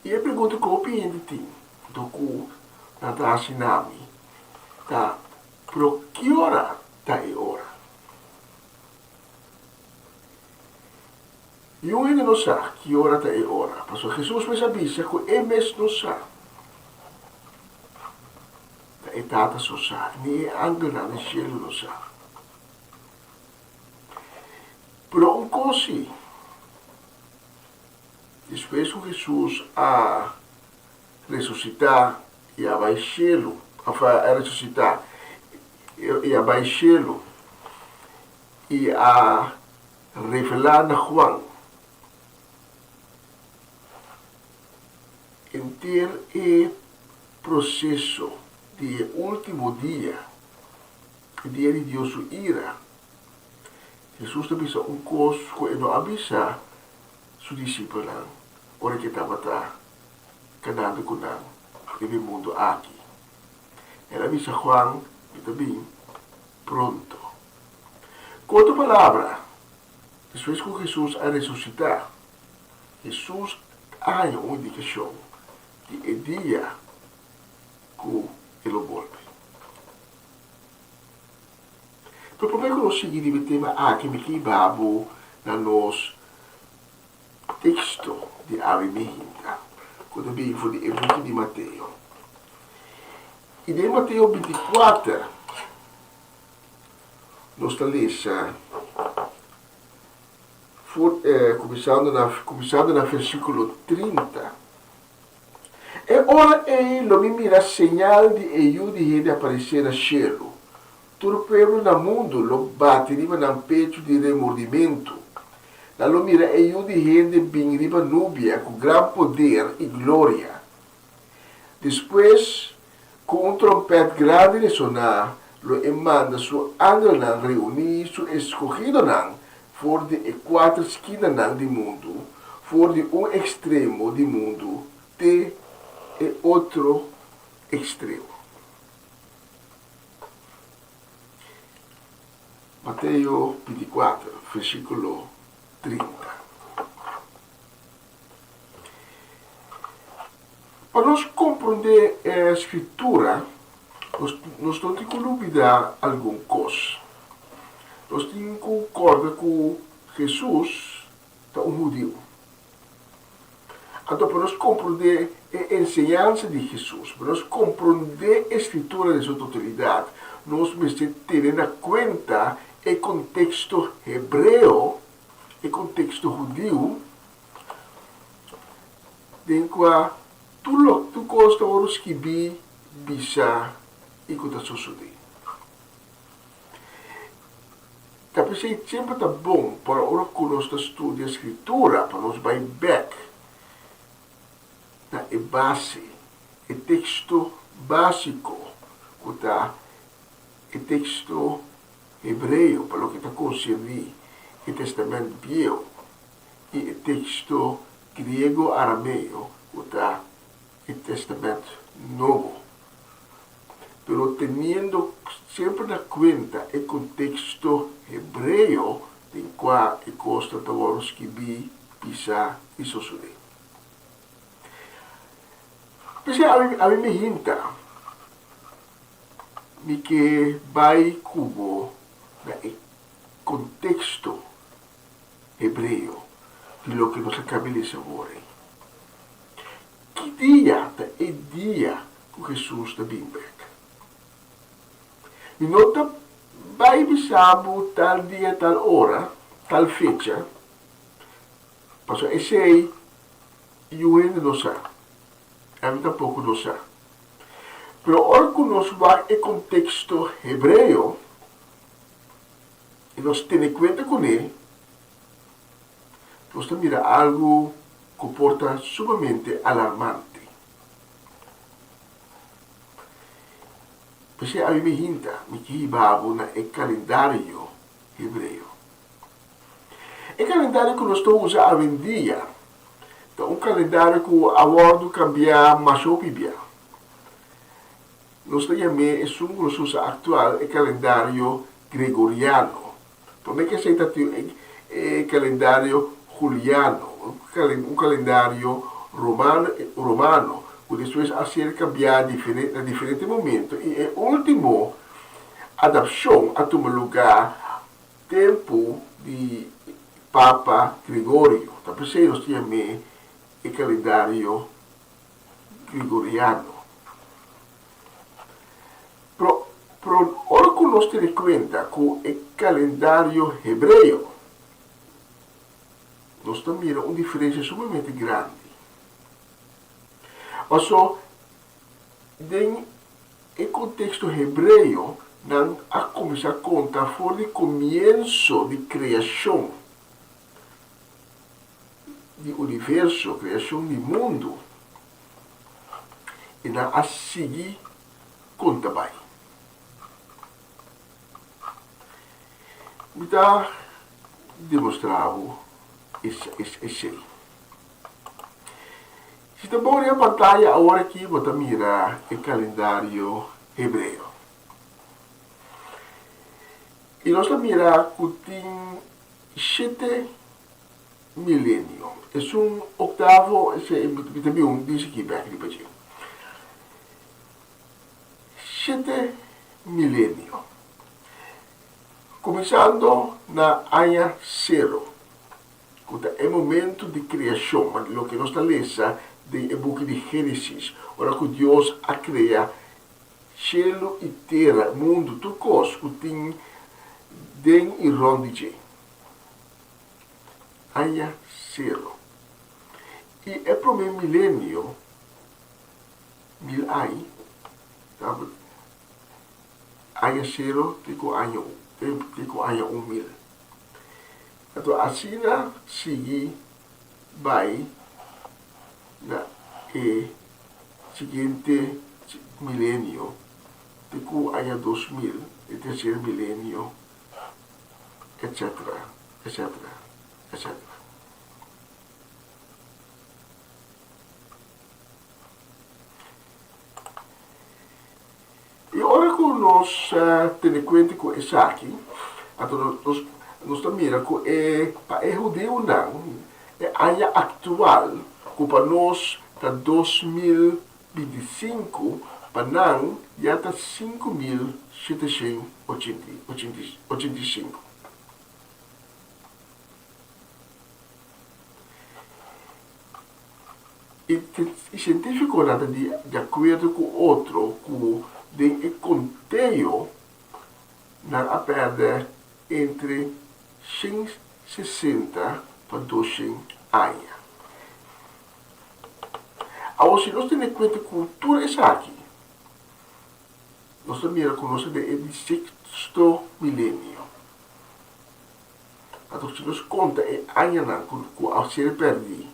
E eu pergunto qual a opinião de ti, do que está assinando, tá? Pero que hora está a hora? E eu ainda não sei que hora está a hora, mas Jesus me avisa que ele mesmo não sabe. E tata so sa, ni angel na ni cielo lo sa. Pero un cosi, después que Jesús a resucitar e a vai cielo, a resucitar e a vai cielo e a revelar na Juan, enter e processo de último dia, o dia de Deus sua ira. Jesus avisa coisa que não avisa seus discípulos, ora que estava caminhando com ele no mundo aqui. Ele avisa Juan e também pronto. Com outra palavra, Después que Jesús ha resucitado, Jesús ha una indicación que el día que ele volve. Então, por que nós seguimos o tema aqui, que babo na nos texto de Ave Mehinta, quando vem for de Evangelho de Mateus. E de Mateus 24, nós está lendo, começando no versículo 30. E ora ele me mira señal de ello de gente aparecer no cielo. Todo o povo no mundo lo bateriva no peito de remordimento. Lo mira ello de gente bem riba nubia com gran poder e glória. Depois, com trompete grande ressonar, lo manda su ángel nan reunir su escogido nan for de quatro esquinas nan do mundo, for de extremo do mundo te e outro extremo. Mateus 24, versículo 30. Para nós compreender a Escritura, nós temos que olvidar alguma coisa. Nós temos que concordar com Jesus, judeu. Então, para nós compreender a ensinança de Jesus, para nós compreender a Escritura de sua totalidade, nós precisamos ter em conta o contexto hebreu, o contexto judeu, em qual tudo costa os que bisa e que está sucedendo. Então, sempre está bom para o que nós estudamos a Escritura, para nós vai back na base, o texto básico, que está o texto hebreu, para o que está concernendo o Testamento Velho, e o texto grego-arameu, que está o Testamento Novo. Pero teniendo sempre na conta o contexto hebreu, em qual é costa os que bisa e suceder. Porque a mim me hinta que vai cubo no contexto hebreu de lo que nós acabamos de saber. Que dia é o dia que Jesus está vindo? E nota vai bisabo tal dia, tal hora, tal fecha. Passo esse aí eu ainda não sei. Eu tampouco não sei. Pero ora que nós vamos em contexto hebreu, e nós temos em conta com ele, nós temos algo que porta sumamente alarmante. Porque a mim me hinta, que babo na calendário hebreu. O calendário que nós estamos usando hoje em dia, é um calendário que a bordo cambia mais ou menos. Nós chamamos o que nós usamos atual o calendário gregoriano. Também que aceita o calendário juliano, um calendário romano, que depois a ser cambiado em diferentes momentos. E a última adaptação a tomar lugar tempo de Papa Gregório. Então, por isso nós chamamos o calendário gregoriano. Pero ora que nós temos conta com o calendário hebreu, nós estamos vendo uma diferença sumamente grande. Mas só, em contexto hebreu, não a começar a contar for de começo de criação do universo, criação do mundo, e não a seguir conta bem. Me dá demonstrar esse aí. Se está bom a pantalla, agora aqui vou mirar o calendário hebreu. E nós vamos mirar que tem 7 milenio. Es un octavo, también dice aquí, 7 milenio. Começando na área 0. É o momento de criação, o que nós está lendo do book de Gênesis. Ora que Deus a cria cielo e terra, mundo, tudo coisa que tem dentro e ronde. Área 0. E é para o meu milênio, ai, área 0, digo área 1.000. Então, assim, seguir vai na seguinte milênio, digo área 2000, o terceiro milênio, etc, etc, etc. E ora que nós temos em conta com isso aqui, então nós miramos que para o judeu não, é a área atual, que para nós está 2025, para não, já está 5.785. E científico nada de acordo com outro, com de conteio na perda entre 160 para 200 anos. Agora, se nós temos em conta a cultura essa aqui, nós também reconhecemos o sexto milênio. Então, se nós contamos anos com a ser perdido,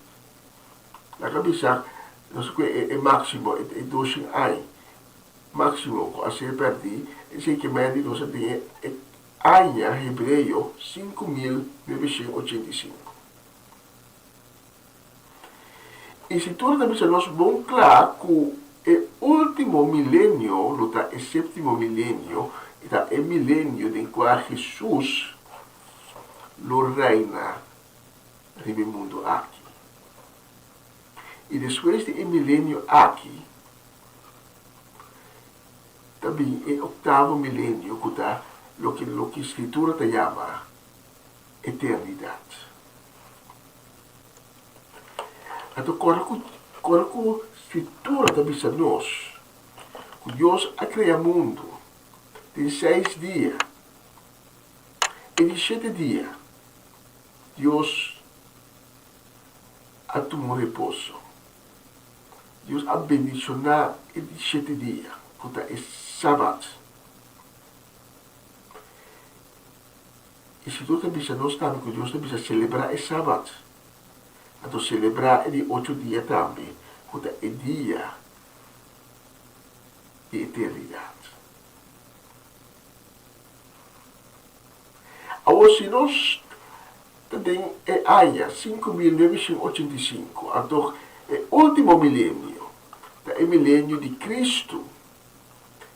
na cabeça, nós é máximo, é 200 anos. Máximo a ser perdido, e sei que médio nós temos ano hebreu 5.985. E se tudo também nós bom claro que o último milênio, o sétimo milênio, é o milênio em qual Jesus lo reina no mundo aqui. E depois do milênio aqui, também é o oitavo milênio, que é o que a escritura chama eternidade. Então, quando a escritura também diz a nós que Deus a criado o mundo em 6 dias, e em 7 dias, Deus a tomou repouso. Deus a bendicionado em 7 dias, que é sábado. E se tu também nós sabemos que Deus também celebrar o sábado, então celebrar de 8 dias também, que é o dia de eternidade. Agora, se nós temos a área 5.985, então é o último milênio, é o milênio de Cristo,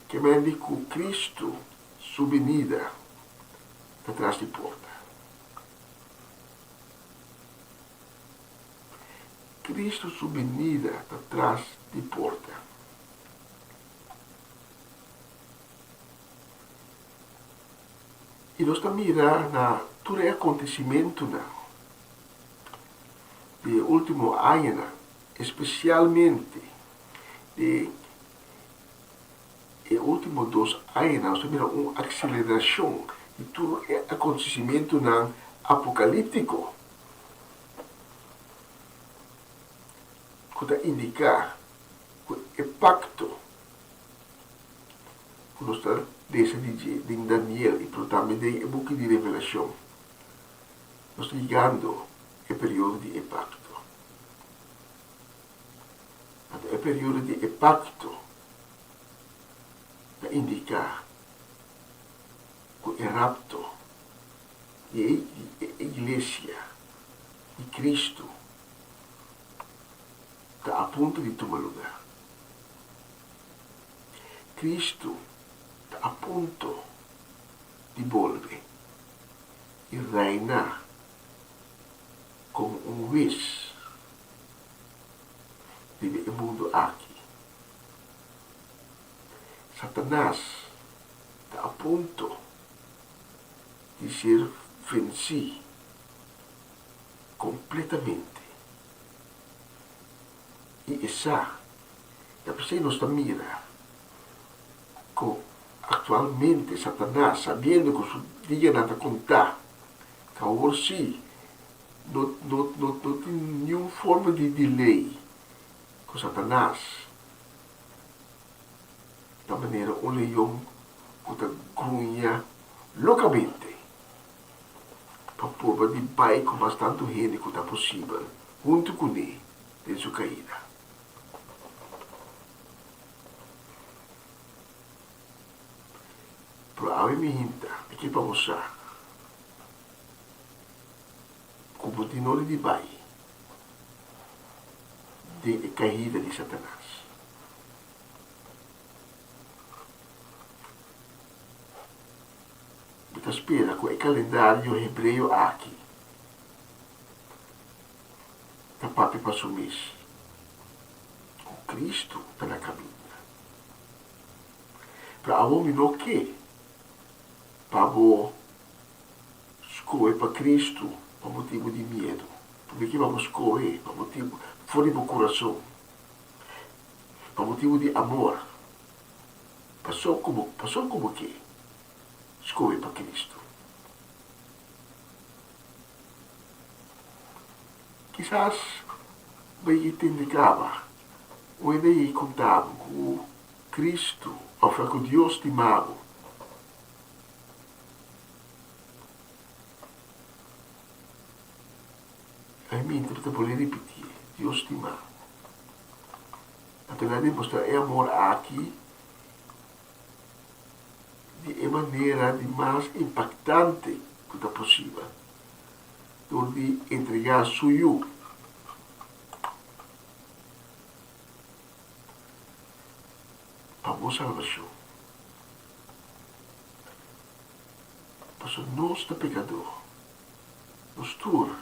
que mende que Cristo sua venida atrás de porta. Cristo sua venida atrás de porta. E nós estamos mirando na todo acontecimento de último ano, especialmente de últimos 2 anos, nós estamos mirando uma aceleração de todo acontecimento apocalíptico, que indica que o pacto que nós estamos de Daniel e também do book de Revelação, nós estamos chegando ao período de pacto. O período de pacto indica que o rapto e a igreja de Cristo está a ponto de tomar lugar. Cristo está a ponto de volver e reinar juiz desse mundo aqui. Satanás está a ponto de ser vencido completamente. E essa é por isso nós mira que atualmente Satanás, sabendo que o seu dia nada contar, que agora sim não tem nenhuma forma de lei com Satanás, da maneira um leão que grunha loucamente para prova de pai com bastante gente que está possível, junto com ele, de sua caída. Para a minha aqui para mostrar como de nome de pai de caída de Satanás. Você espera com o calendário hebreu aqui. Da papi para sumir. Com Cristo está na caminho. Para a homem não que para escolher para Cristo por motivo de medo. Porque que vamos escolher por motivo fora do coração. Por motivo de amor. Passou como que? Escolher para Cristo. Quizás vai entender ou ele contava com Cristo, ou com Deus te mago. A minha interpretação vou repetir, Deus te mago. Apesar de mostrar é amor aqui, de maneira de mais impactante que está possível, de entregar suyo para a salvação. Mas nós está pecador, nós todos,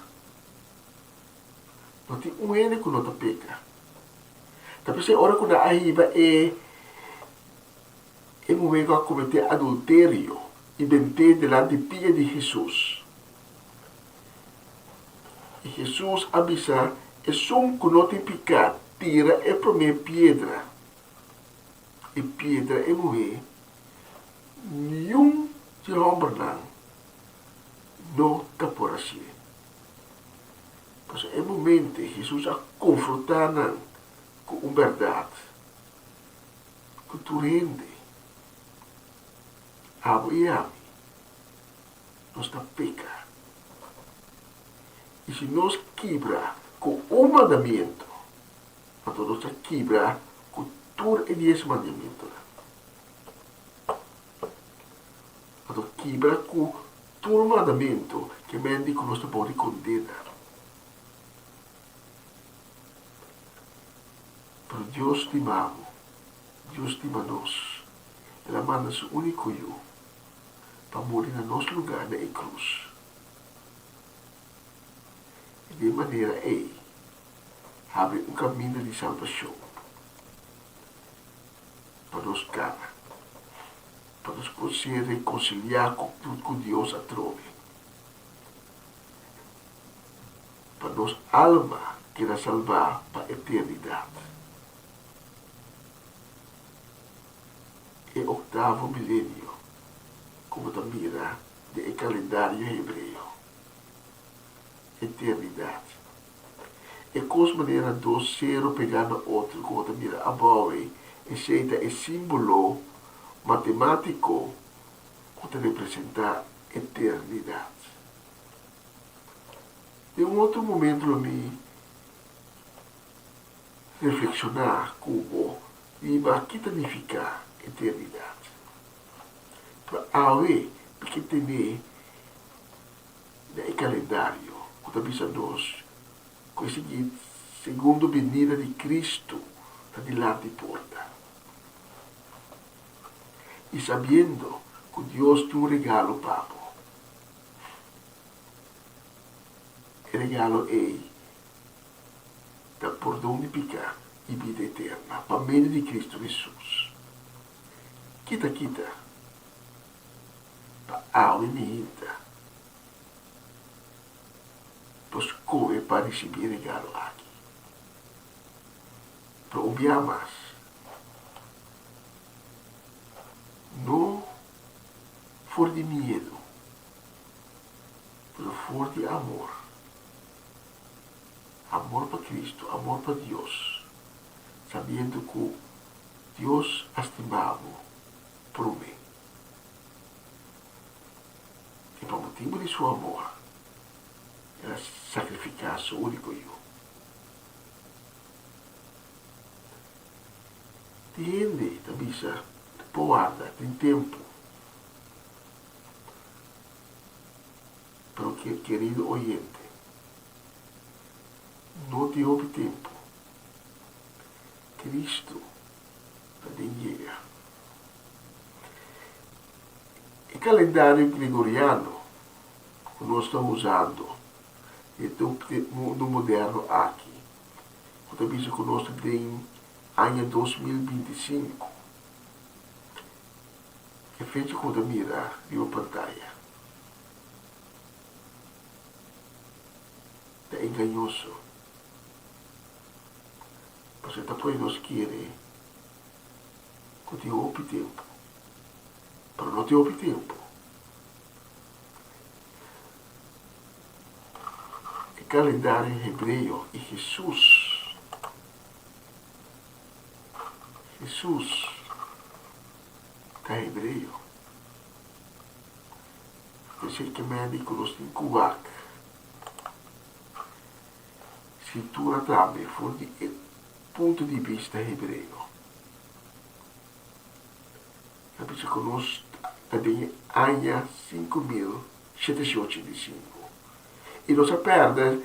não tem único que não está peca. Tapi a hora que a arriba é momento a cometer adultério e mentir delante de pia de Jesus. E Jesus avisa, é só que não tem pecado, tira a primeira pedra. E pedra é morrer. Nenhum de homem não está por assim. Mas é momento Jesus a confrontar com a verdade. Que tu rende. Abo e ame. Nós está peca. E se nós quebra com um mandamento, então nós está quebra com todos os 10 mandamentos. Então quebra com todo mandamento que mende que nós pode condenar. Pero Deus te ama, Deus te ama nós. Ela manda seu único filho para morrer no nosso lugar na cruz. E de maneira ele abre caminho de salvação para nós cada, para nós poder reconciliar com Deus a trove. Para nós alma queira salvar para a eternidade. E oitavo milênio, como da mira de calendário hebreu. Eternidade. E com maneira do ser pegando outro, como da mira abaui, aceita é símbolo matemático que representa eternidade. De outro momento, me reflexionar como o que significa eternidade. Para alguém que tem no calendário, que avisa nós, com esse segundo venida de Cristo, está de lá de porta. E sabendo que Deus tem um regalo para o regalo é da perdão de pecado e vida eterna, por meio de Cristo Jesus. Kita, para alma e minha, para escolher para receber regalo aqui. Para ouvir mais. Não for de medo, mas for de amor. Amor para Cristo, amor para Deus, sabendo que Deus estimava por mim. E por motivo de seu amor, ela sacrificar seu único eu. Entende, Tabisa, poada, tem tempo. Pero querido oyente, não te houve tempo. Cristo também chega. O calendário gregoriano que nós estamos usando no mundo moderno aqui, quando diz que nós temos ano 2025, é feito quando mira a pantalla. É enganoso. Você depois nós quer que te houve tempo. Para não te houve tempo. O calendário hebreu e Jesus está hebreu. Você que médico nos tem cubac. Escritura também foi de ponto de vista hebreu. Sabes que nós também ano 5785. E nós perdemos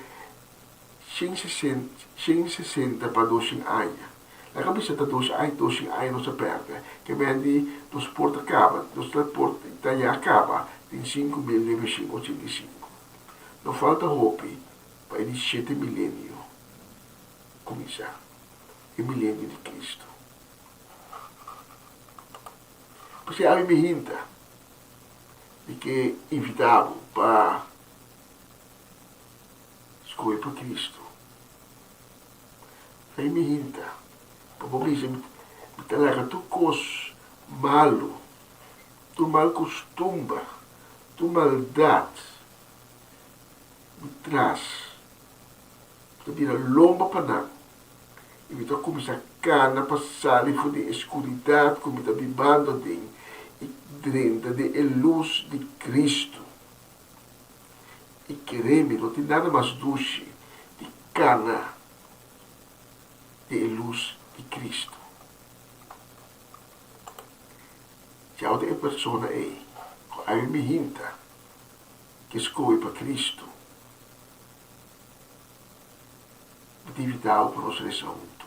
160 para 200 anos. A cabeça de 200 anos nós perdemos. Que vem nos porta acaba, nos porta Itália acaba em 5.985. Não falta hope para ele 7 milênios começar. O milênio de Cristo. Você a me hinta de que invitava para escolher para Cristo. Aí me hinta. Para você me talaga tu cos malo, tu mal costumba, tu maldade me traz. Tu vira lomba para nada. E me está começando a cana passar e for de escuridade, como está vivendo de dentro de luz de Cristo. E queremos, não tem nada mais doce de cana de luz de Cristo. Se a outra pessoa a me hinta que escolhe para Cristo, atividade para nós nesse mundo.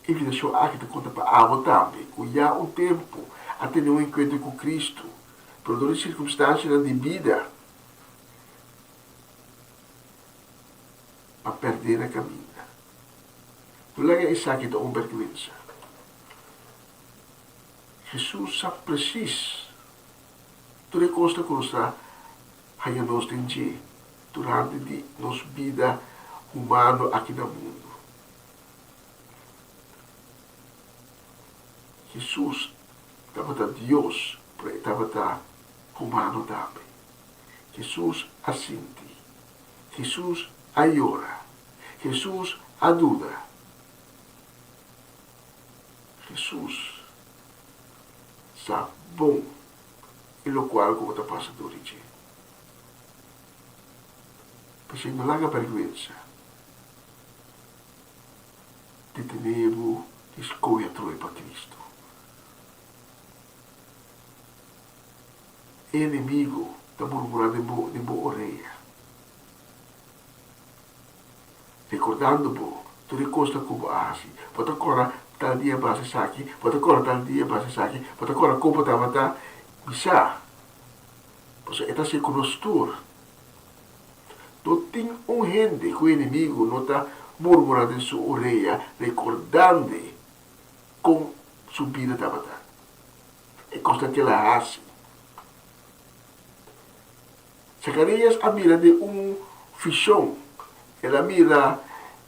E me deixou aqui de conta para a também, que há tempo a ter um encontro com Cristo, por todas as circunstâncias de vida, para perder a caminho. Não é isso aqui de uma vergonha. Jesus sabe preciso tudo costa que nós está nós temos durante nossa vida humana aqui no mundo. Jesus estava Deus, mas estava humano também. Jesus assente. Jesus ajuda. Jesus ajuda. Jesus sabe bom e lo qual como está passando hoje. Porque não há vergonha de termos escolha para Cristo. O inimigo está murmurando de boa orelha. Recordando-vos, tu recosta como assim. Pode agora tal dia base aqui, pode agora tal dia base aqui, pode agora como estava bisa. Pois é assim conosco. No tem gente que o inimigo não está murmurando em sua orelha, recordando como sua vida estava. É constante ela assim. Zacarias a mira de fichão. Ela mira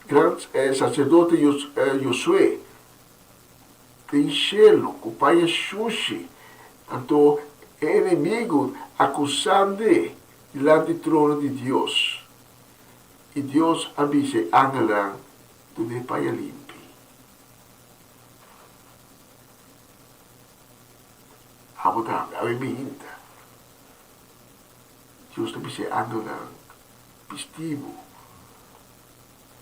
grande sacerdote Josué. Tem cielo, o pai é Xuxi. Então, é inimigo acusando diante do trono de Deus. E Deus avisa Angela do pai limpo. A minha Deus avisa Angela vestido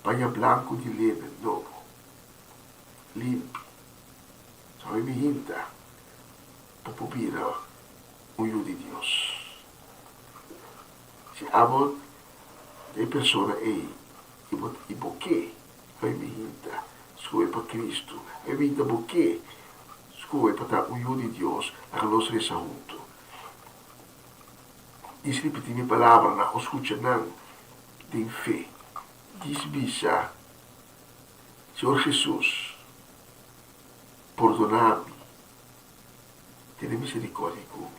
paia branco de leve novo, limpo. Só a minha para pobira o de Deus. Se amo de pessoa e boque a minha escolha para Cristo, a minha boque escolha para o de Deus a nós junto. Diz repetir minha palavra na escuta não tem fé. Diz bisa Senhor Jesus, perdona-me, tenha misericórdia comigo.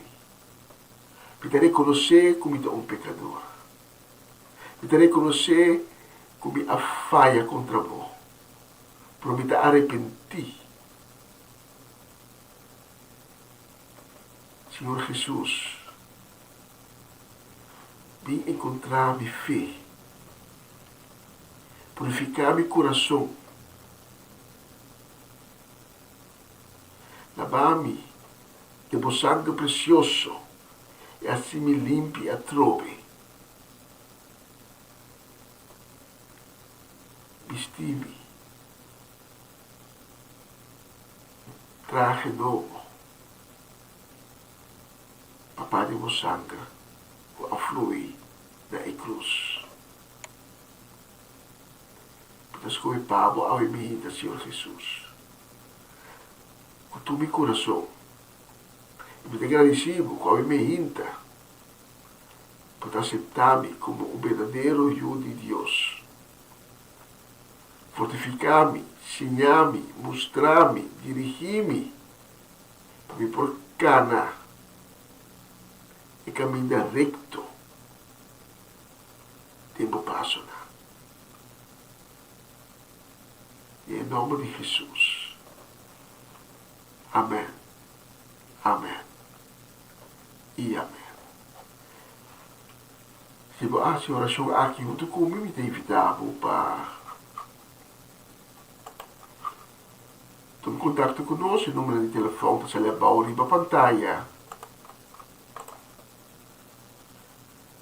Me darei conhecer como um pecador. Me darei conhecer como a falha contra vós. Para me arrepentir. Senhor Jesus, vim encontrar-me fé. Purificar meu coração. Lavar-me de vosso sangue precioso e assim me limpe a trove. Vesti-me. Traje novo. Papai de vosso sangue que aflui da cruz. Escolhe Pablo ao imitar Senhor Jesus. Com todo meu coração. E me agradecido com a imitar por aceitar-me como um verdadeiro filho de Deus. Fortificar-me, ensinar-me, mostrar-me, dirigir-me para me pôr cana e caminhar recto. Tempo passa. E em nome de Jesus. Amém. Amém. E amém. Se você oração aqui, junto comigo, me tem invitado para tomar contato conosco. O número de telefone está ali na pantalla.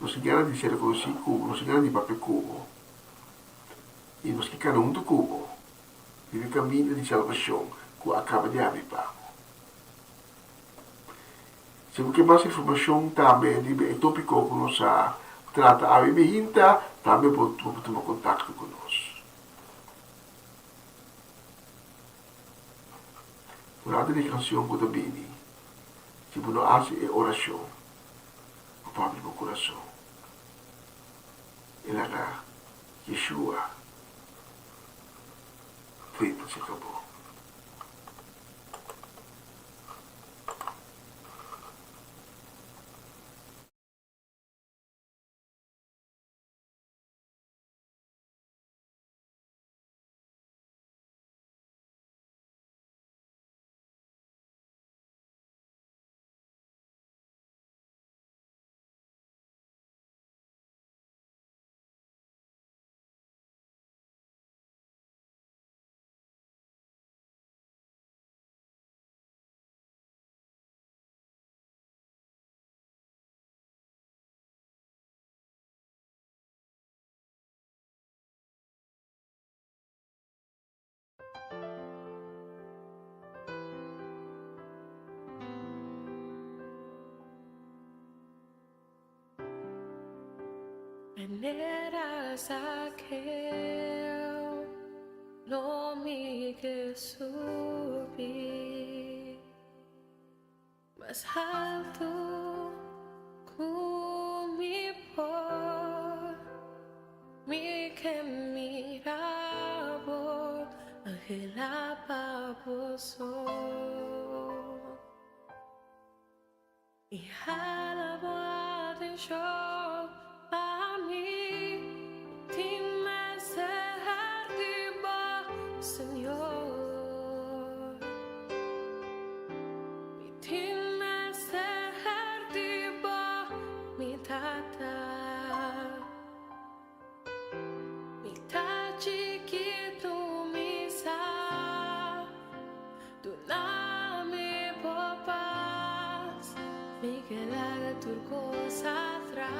Não se engana de ser conosco cubo, não se engana de papel cubo. E nós que cada do cubo. Vive caminho de salvação que acaba de abrir. Se você quer mais informação também, é tópico que nós trata a minha também pode tomar contato conosco. Durante a canção que também, se você faz oração, o Pai do meu coração, ele é Yeshua. Feito, se acabou. Venera Zaqueu, nome que subi mais alto que me pôr Ángela Paposo y alabo atención para mí, dime ser vivo, Señor, dime ser vivo, mi tata, mi chiquito, mi sa, tu nami popas, mi que la turcos atrás.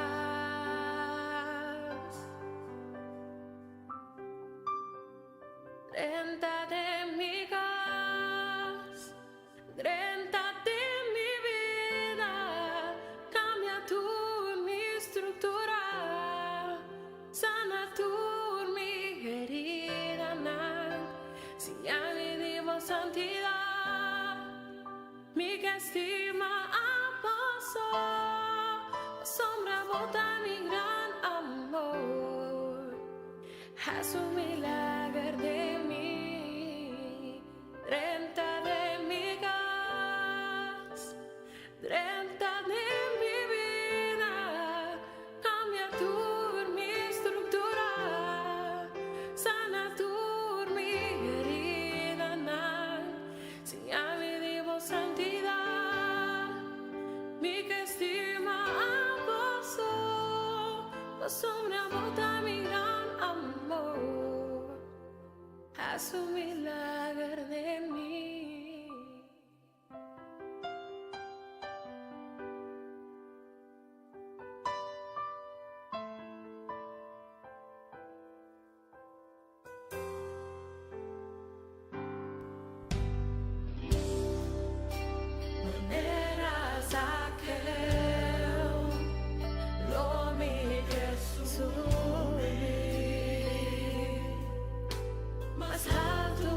Renta de mi gas, renta de mi vida, cambia tu mi estructura, sana tu mi herida, si ya mi divo santidad, mi que estima aposo, sombra bota mi gran amor, haz un milagro de mí, renta de mi gas, renta de mi vida, cambia tu mi estructura, sana tu mi herida, si a mi divo santidad, mi que estima aposo, sombra bota mi gran amor, haz un milagro de mí. No eras aquel, lo mi Jesús, más alto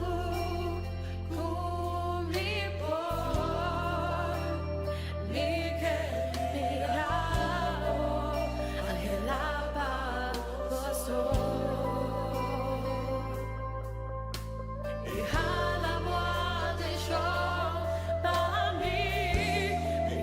con mi por, ni que mirado, Ángela Paposo. Y alabo a Dios para mí, mi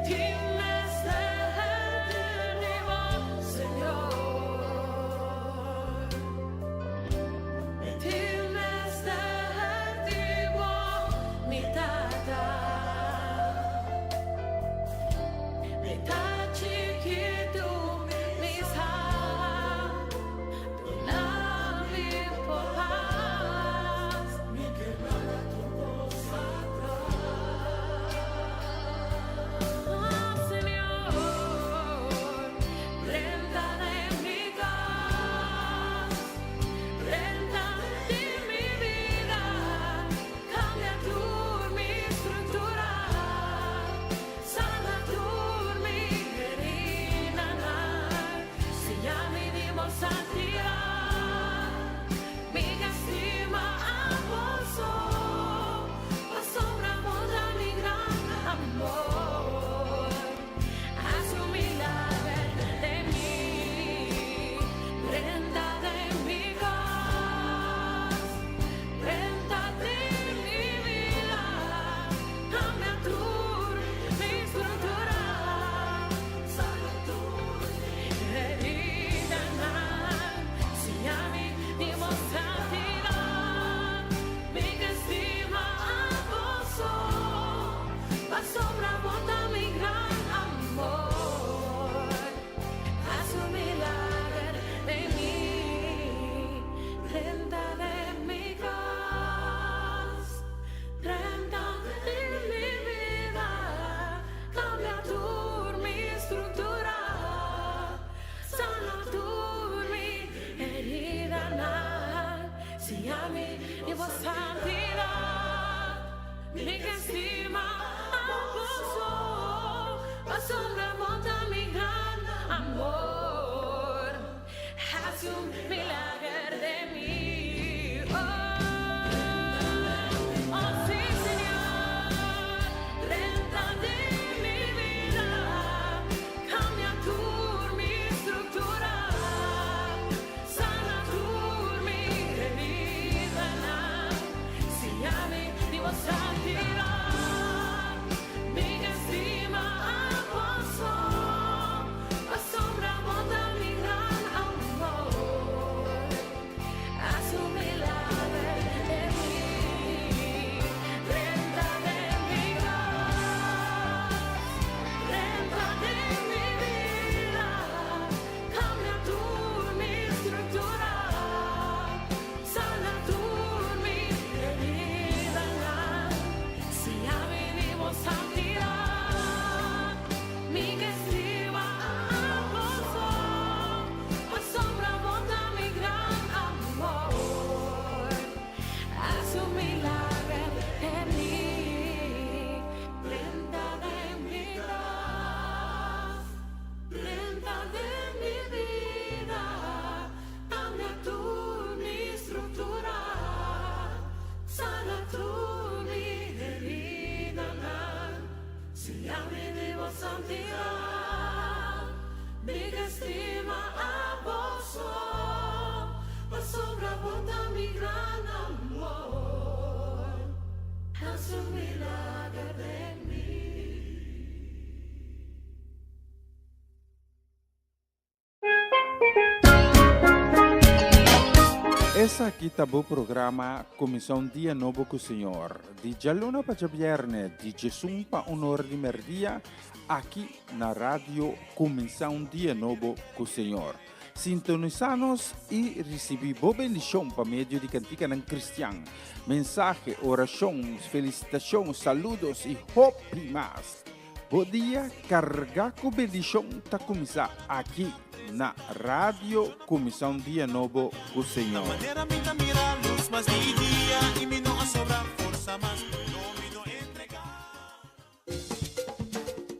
Essa aqui tá o programa Comissão Dia Novo com o Senhor. De Jaluna para Viernes, de Jesus para Honor de Merdia, aqui na rádio Comissão Dia Novo com o Senhor. Sintonizanos e recebi boa bendição para meio de cantiga ng Cristian. Mensagem, orações, felicitações, saludos e hope mais. Bom dia, carga com bendição tá começar aqui na Rádio Comissão Dia Novo com o Senhor.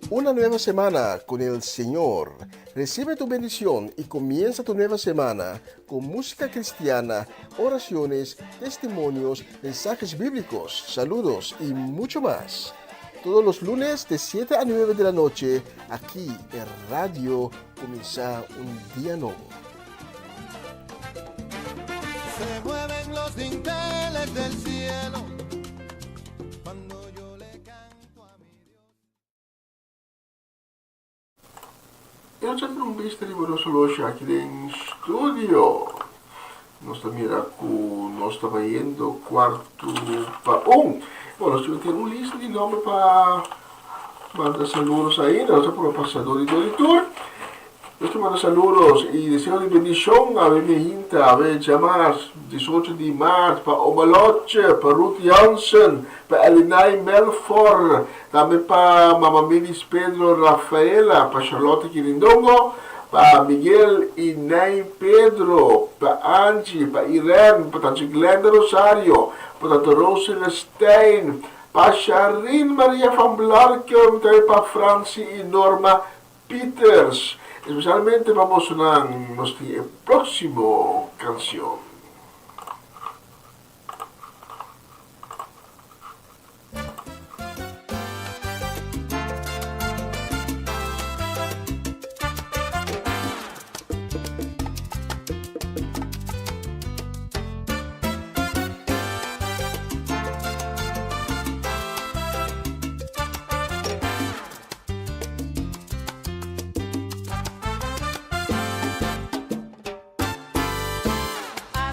Una nueva semana con el Señor. Recibe tu bendición y comienza tu nueva semana con música cristiana, oraciones, testimonios, mensajes bíblicos, saludos y mucho más. Todos los lunes de 7 a 9 de la noche, aquí en Radio Comienza un Día Nuevo. Se mueven los dinteles del cielo cuando yo le canto a mi Dios. Eu já tenho visto hoje aqui em estúdio. Nós estamos indo quarto para Bom, nós temos um lista de nome para mandar saludos aí, nós estamos passador e auditor. Nós mandar saludos e desejo de bendição a minha Inta, a chamar 18 de março para Omaloche, para Ruth Jansen, para Elinay Melfor, também para Mama Minis Pedro Rafaela, para Charlotte Quirindongo, para Miguel e Ney Pedro, para Angie, para Irene, para Tante Glenda Rosario, para Tante Rosela Stein, para Sharin Maria van Blarkum, também para Francie e Norma Peters. Especialmente vamos a nuestra próxima canción. I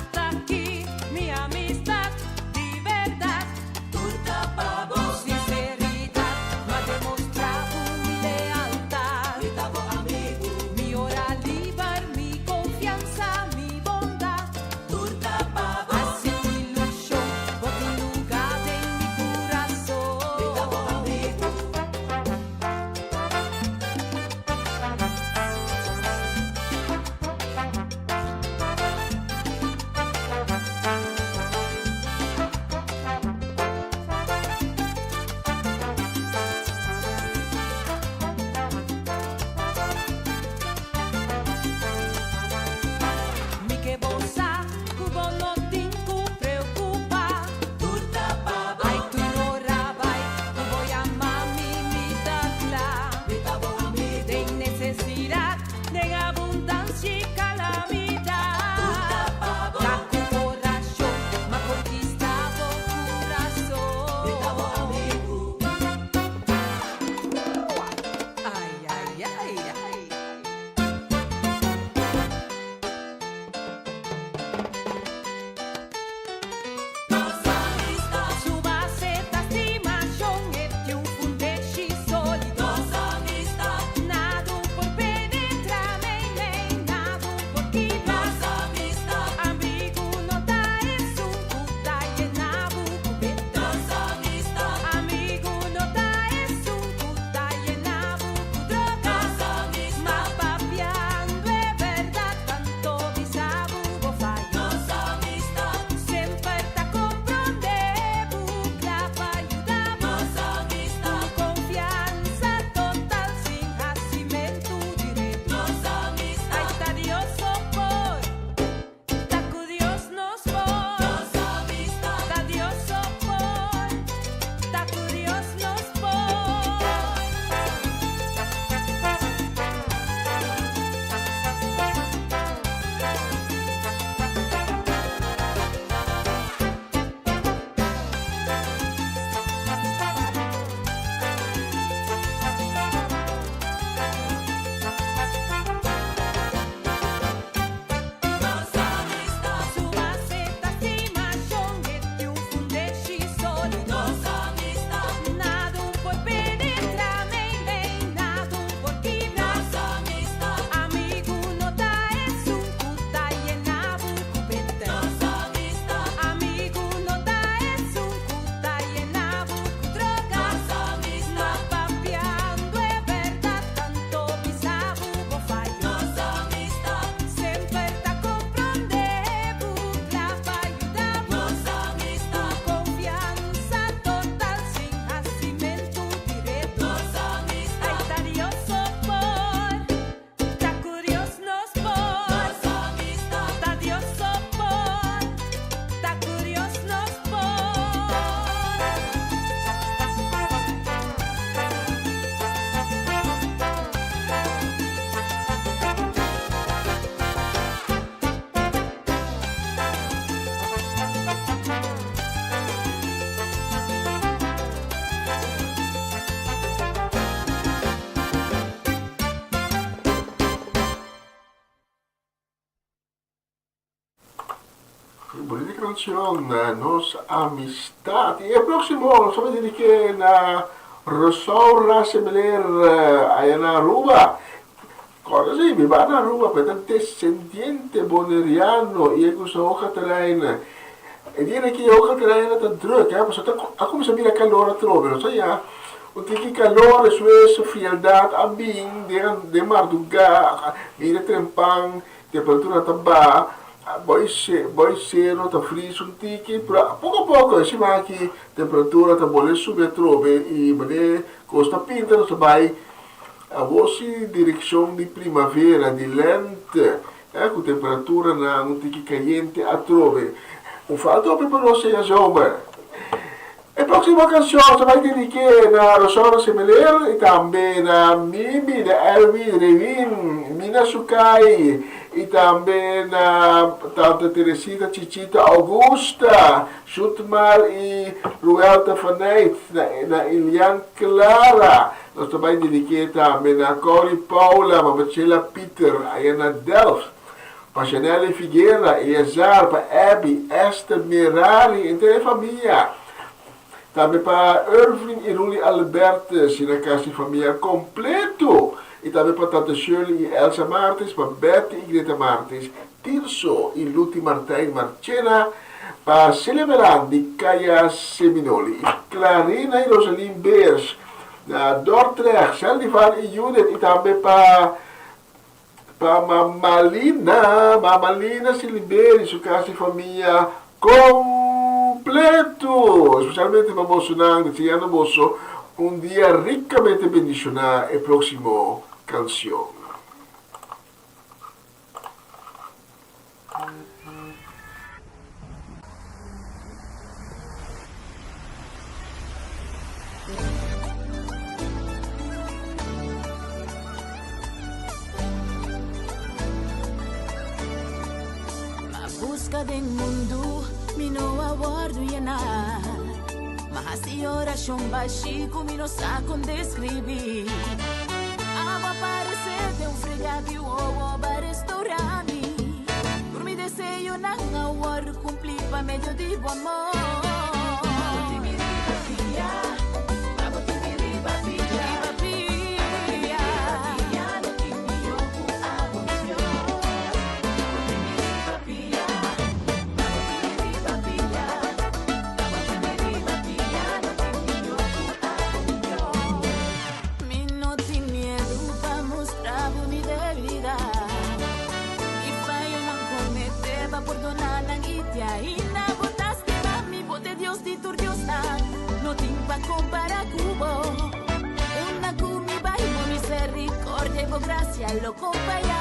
canción, Nos Amistad. E o próximo, nós vamos dedicar na Rosaura Semeler, aí na Aruba. Cosa sì, mi va a Aruba per tante descendiente boneriano, e questa hoja terrena. E dire che hoja terrena è druk, ma come se mira calore trove, lo sai, un tiki calore su eso, frialdad, abing, de marduga, mira trempang, temperatura taba, poi zero, ta friso un tiki, però poco a poco si va che temperatura ta vuole subire trove, e bene, costa pinta, non sai, a voce direzione di primavera, di lente, con temperatura un tiki caliente a trove. Un fatto per non sia zomer. E próxima canção você vai dedicar na Rosaura Semeler e também na Mimi, na Elvi, Revin, Mina Sukai e também na Tanta Teresita, Chichita Augusta, Schutmar e Ruelta Faneit, na Ilian Clara. Nós também dedicar também na Cori Paula, Mamacela Peter, aí na Delft. Para Janelle Figueira, Eleazar, para Abby, Esther Merari, entre a família. Também para Irving e Ruli Albertes, na casa de família completo. E também para Tante Shirley e Elsa Martins, para Betty e Greta Martins, Tirso e Luti Martijn Marchena, para Celia Melandi, Kaya Seminoli, Clarina e Rosaline Beers, na Dordrecht, Seldivan e Judith, e também para Mamalina Siliberi, sua casa de família completo, especialmente para moço que ano moço dia ricamente bendicionado e próximo canção. Busca del mundo, mi no aguardo llenar. Mahasi oração baixo, mi no saco descrever. Amo aparecer de fregado ou para restaurante. Por mi desejo não aguardo cumprir para meio de bom amor. Compara cubo una cumi bajo misericordia y gracia lo acompaña.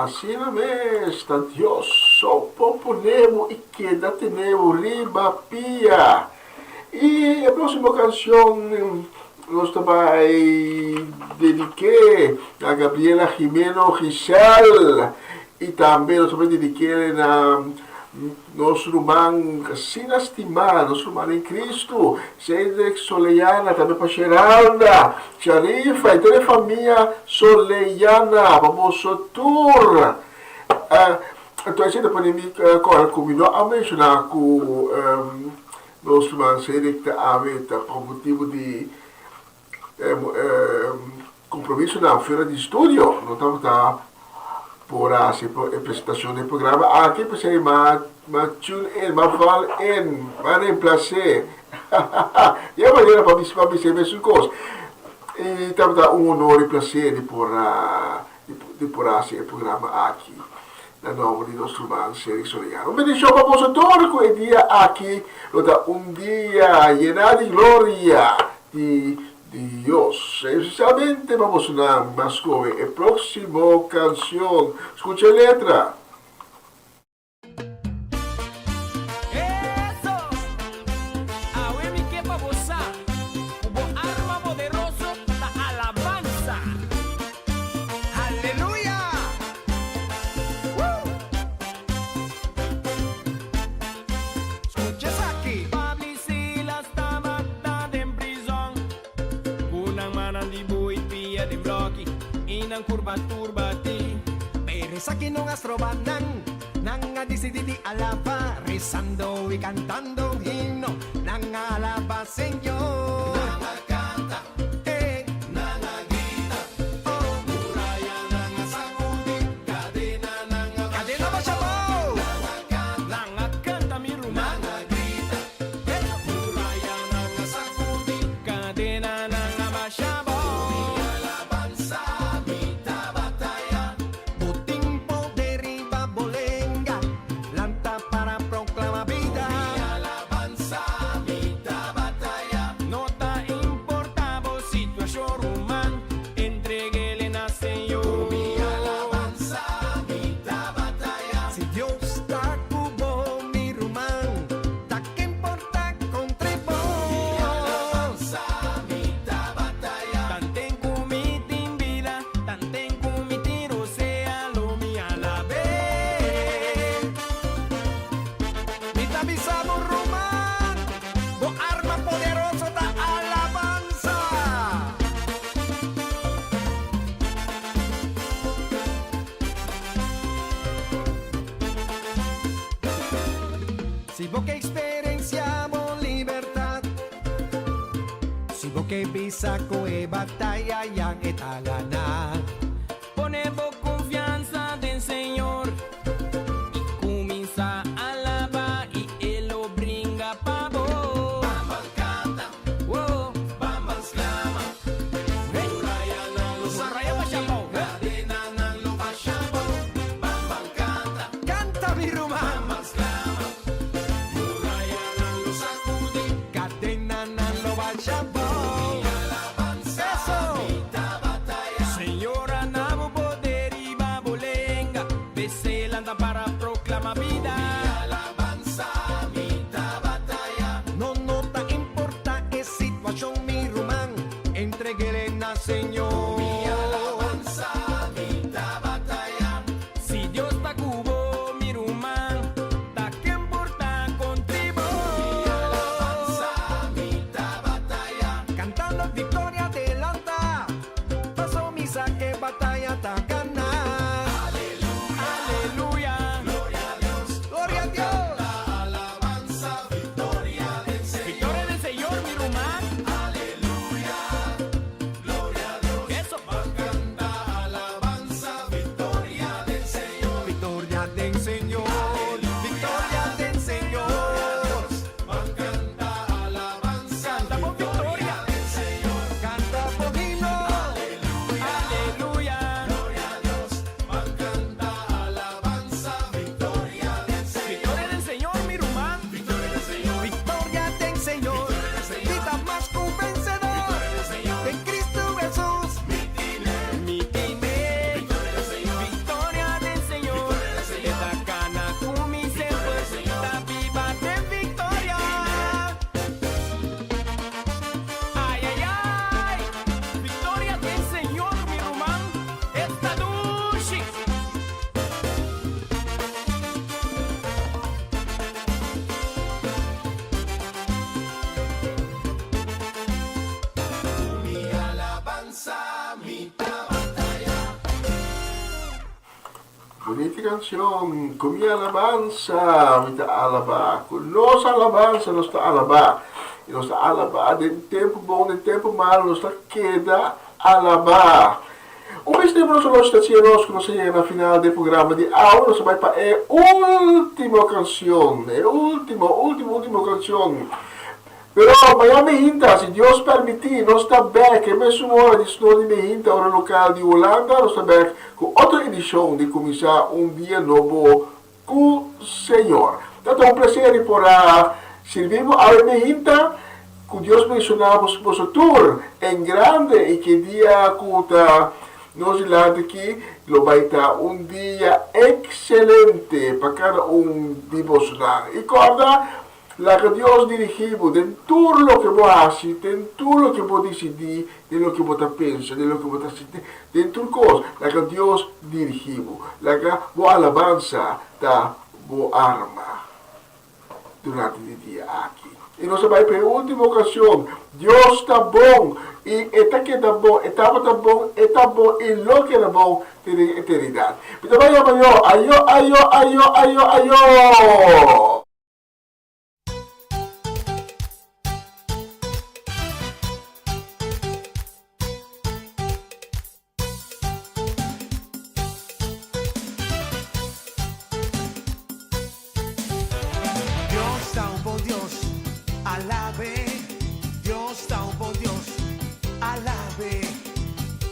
assim não está Deus só proponemos e que dá tenemos riba pia. E a próxima canção nós também dediquei a Gabriela Jimeno Gisal e também nós também dediquei a nosso irmão Sinastimar, nosso irmão em Cristo, Cedric Soleiana, também para Geralda, Charifa e toda a família Soleiana, vamos ao tour. Então, a gente pode agora combinar a mencionar com nosso irmão Cedric Aveta, por motivo de compromisso na feira de estúdio, não estamos por a apresentação do programa. Aqui pensei, mas tune in, mas val in, mas reemplacer. E a maneira para me ver coisas. E estamos a honor e prazer de por esse programa aqui, na nome de nosso irmão Cedric Soleiano. Bendição para você todo o dia aqui, dia lleno de glória de Dios. Especialmente vamos a sonar más joven. El próximo canción. Escucha la letra. Eso. Ahora mi que pa gozar. Hubo arma poderoso da alabanza. Aleluya. Escucha aquí. Pablo y Silas estaban en prisión. Unang manandibuy piya di bloki inang kurba-turba ti. Pero sa kinungas trobanan nang adisidi di alaba, rezando y cantando un himno nang alaba Señor. Nang canta, nang grita, oh muralla nang sakudi, cadena ba siya mo? Nang canta mi ruma, nang grita, muralla nang sakudi, cadena nang amasya mo. Si vos que experienciamos libertad, si vos que visa coe batalla yang eta ganar, Ponemos confianza del Señor y comienza a alabar y Él lo brinda pa' vos. Bambam canta, Wow. bambam exclama, muralla nang lo Muralla pa' siya mo. cadena nang lo pasyamo, bambam canta, canta mi rumah, bambam exclama, muralla nang lo sakudi, cadena nang lo pasyamo. Señora, nabo poder y babolenga, beselanda para proclamar vida. Alabanza, mitad batalla. No nota importa qué situación mi rumán, entreguele na Señor. Mi alabanza, mitad batalla. Si Dios ta cubo mi rumán, ta que importa contribo. Mi alabanza, mitad batalla. Cantando victoria adelanta, paso misa que batalla ta ganar. Aleluya, Aleluya. gloria a Dios. Oh, mi canción, con mi alabanza, mi alaba, con nossa alabanza, nos alaba, e nos alaba, de tempo bom, de tempo malo, nos queda alaba. Vez temos nós estacionamos que nós chegamos na final do programa de hoje, nós vamos para a última canção, a última canção. Pero amanhã me hinta, se Deus permitir, nós está back, é mesmo hora de estar de me hinta, hora local de Holanda, nós está back com outra edição de começar dia novo com o Senhor. Então é um prazer por servimos a me hinta, que Deus mencionamos nosso tour em grande e que dia curta nós lá aqui, vai estar dia excelente para cada devocional. E corda, la que Dios dirigimos de todo lo que vos haces, de todo lo que vos decidís, de lo que vos pensás, de lo que vos sentís, de todo cosas, la que Dios dirigimos, la que vos alabanza da vos arma durante el día aquí. E nós vamos para a última ocasião. Deus está bom. E está que está bom, estava tá bom, está bom. E lo que é bom tem eternidade. Então vai amanhã. Ayo.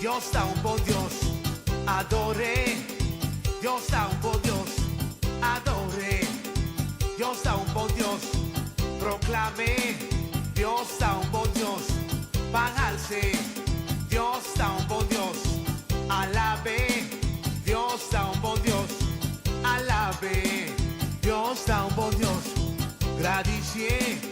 Dios está un buen Dios, adore. Dios está un buen Dios, adore. Dios está un buen Dios, proclame. Dios está un buen Dios, pónganse. Dios está un buen Dios, alabe. Dios está un buen Dios, alabe. Dios está un buen Dios, gradicie.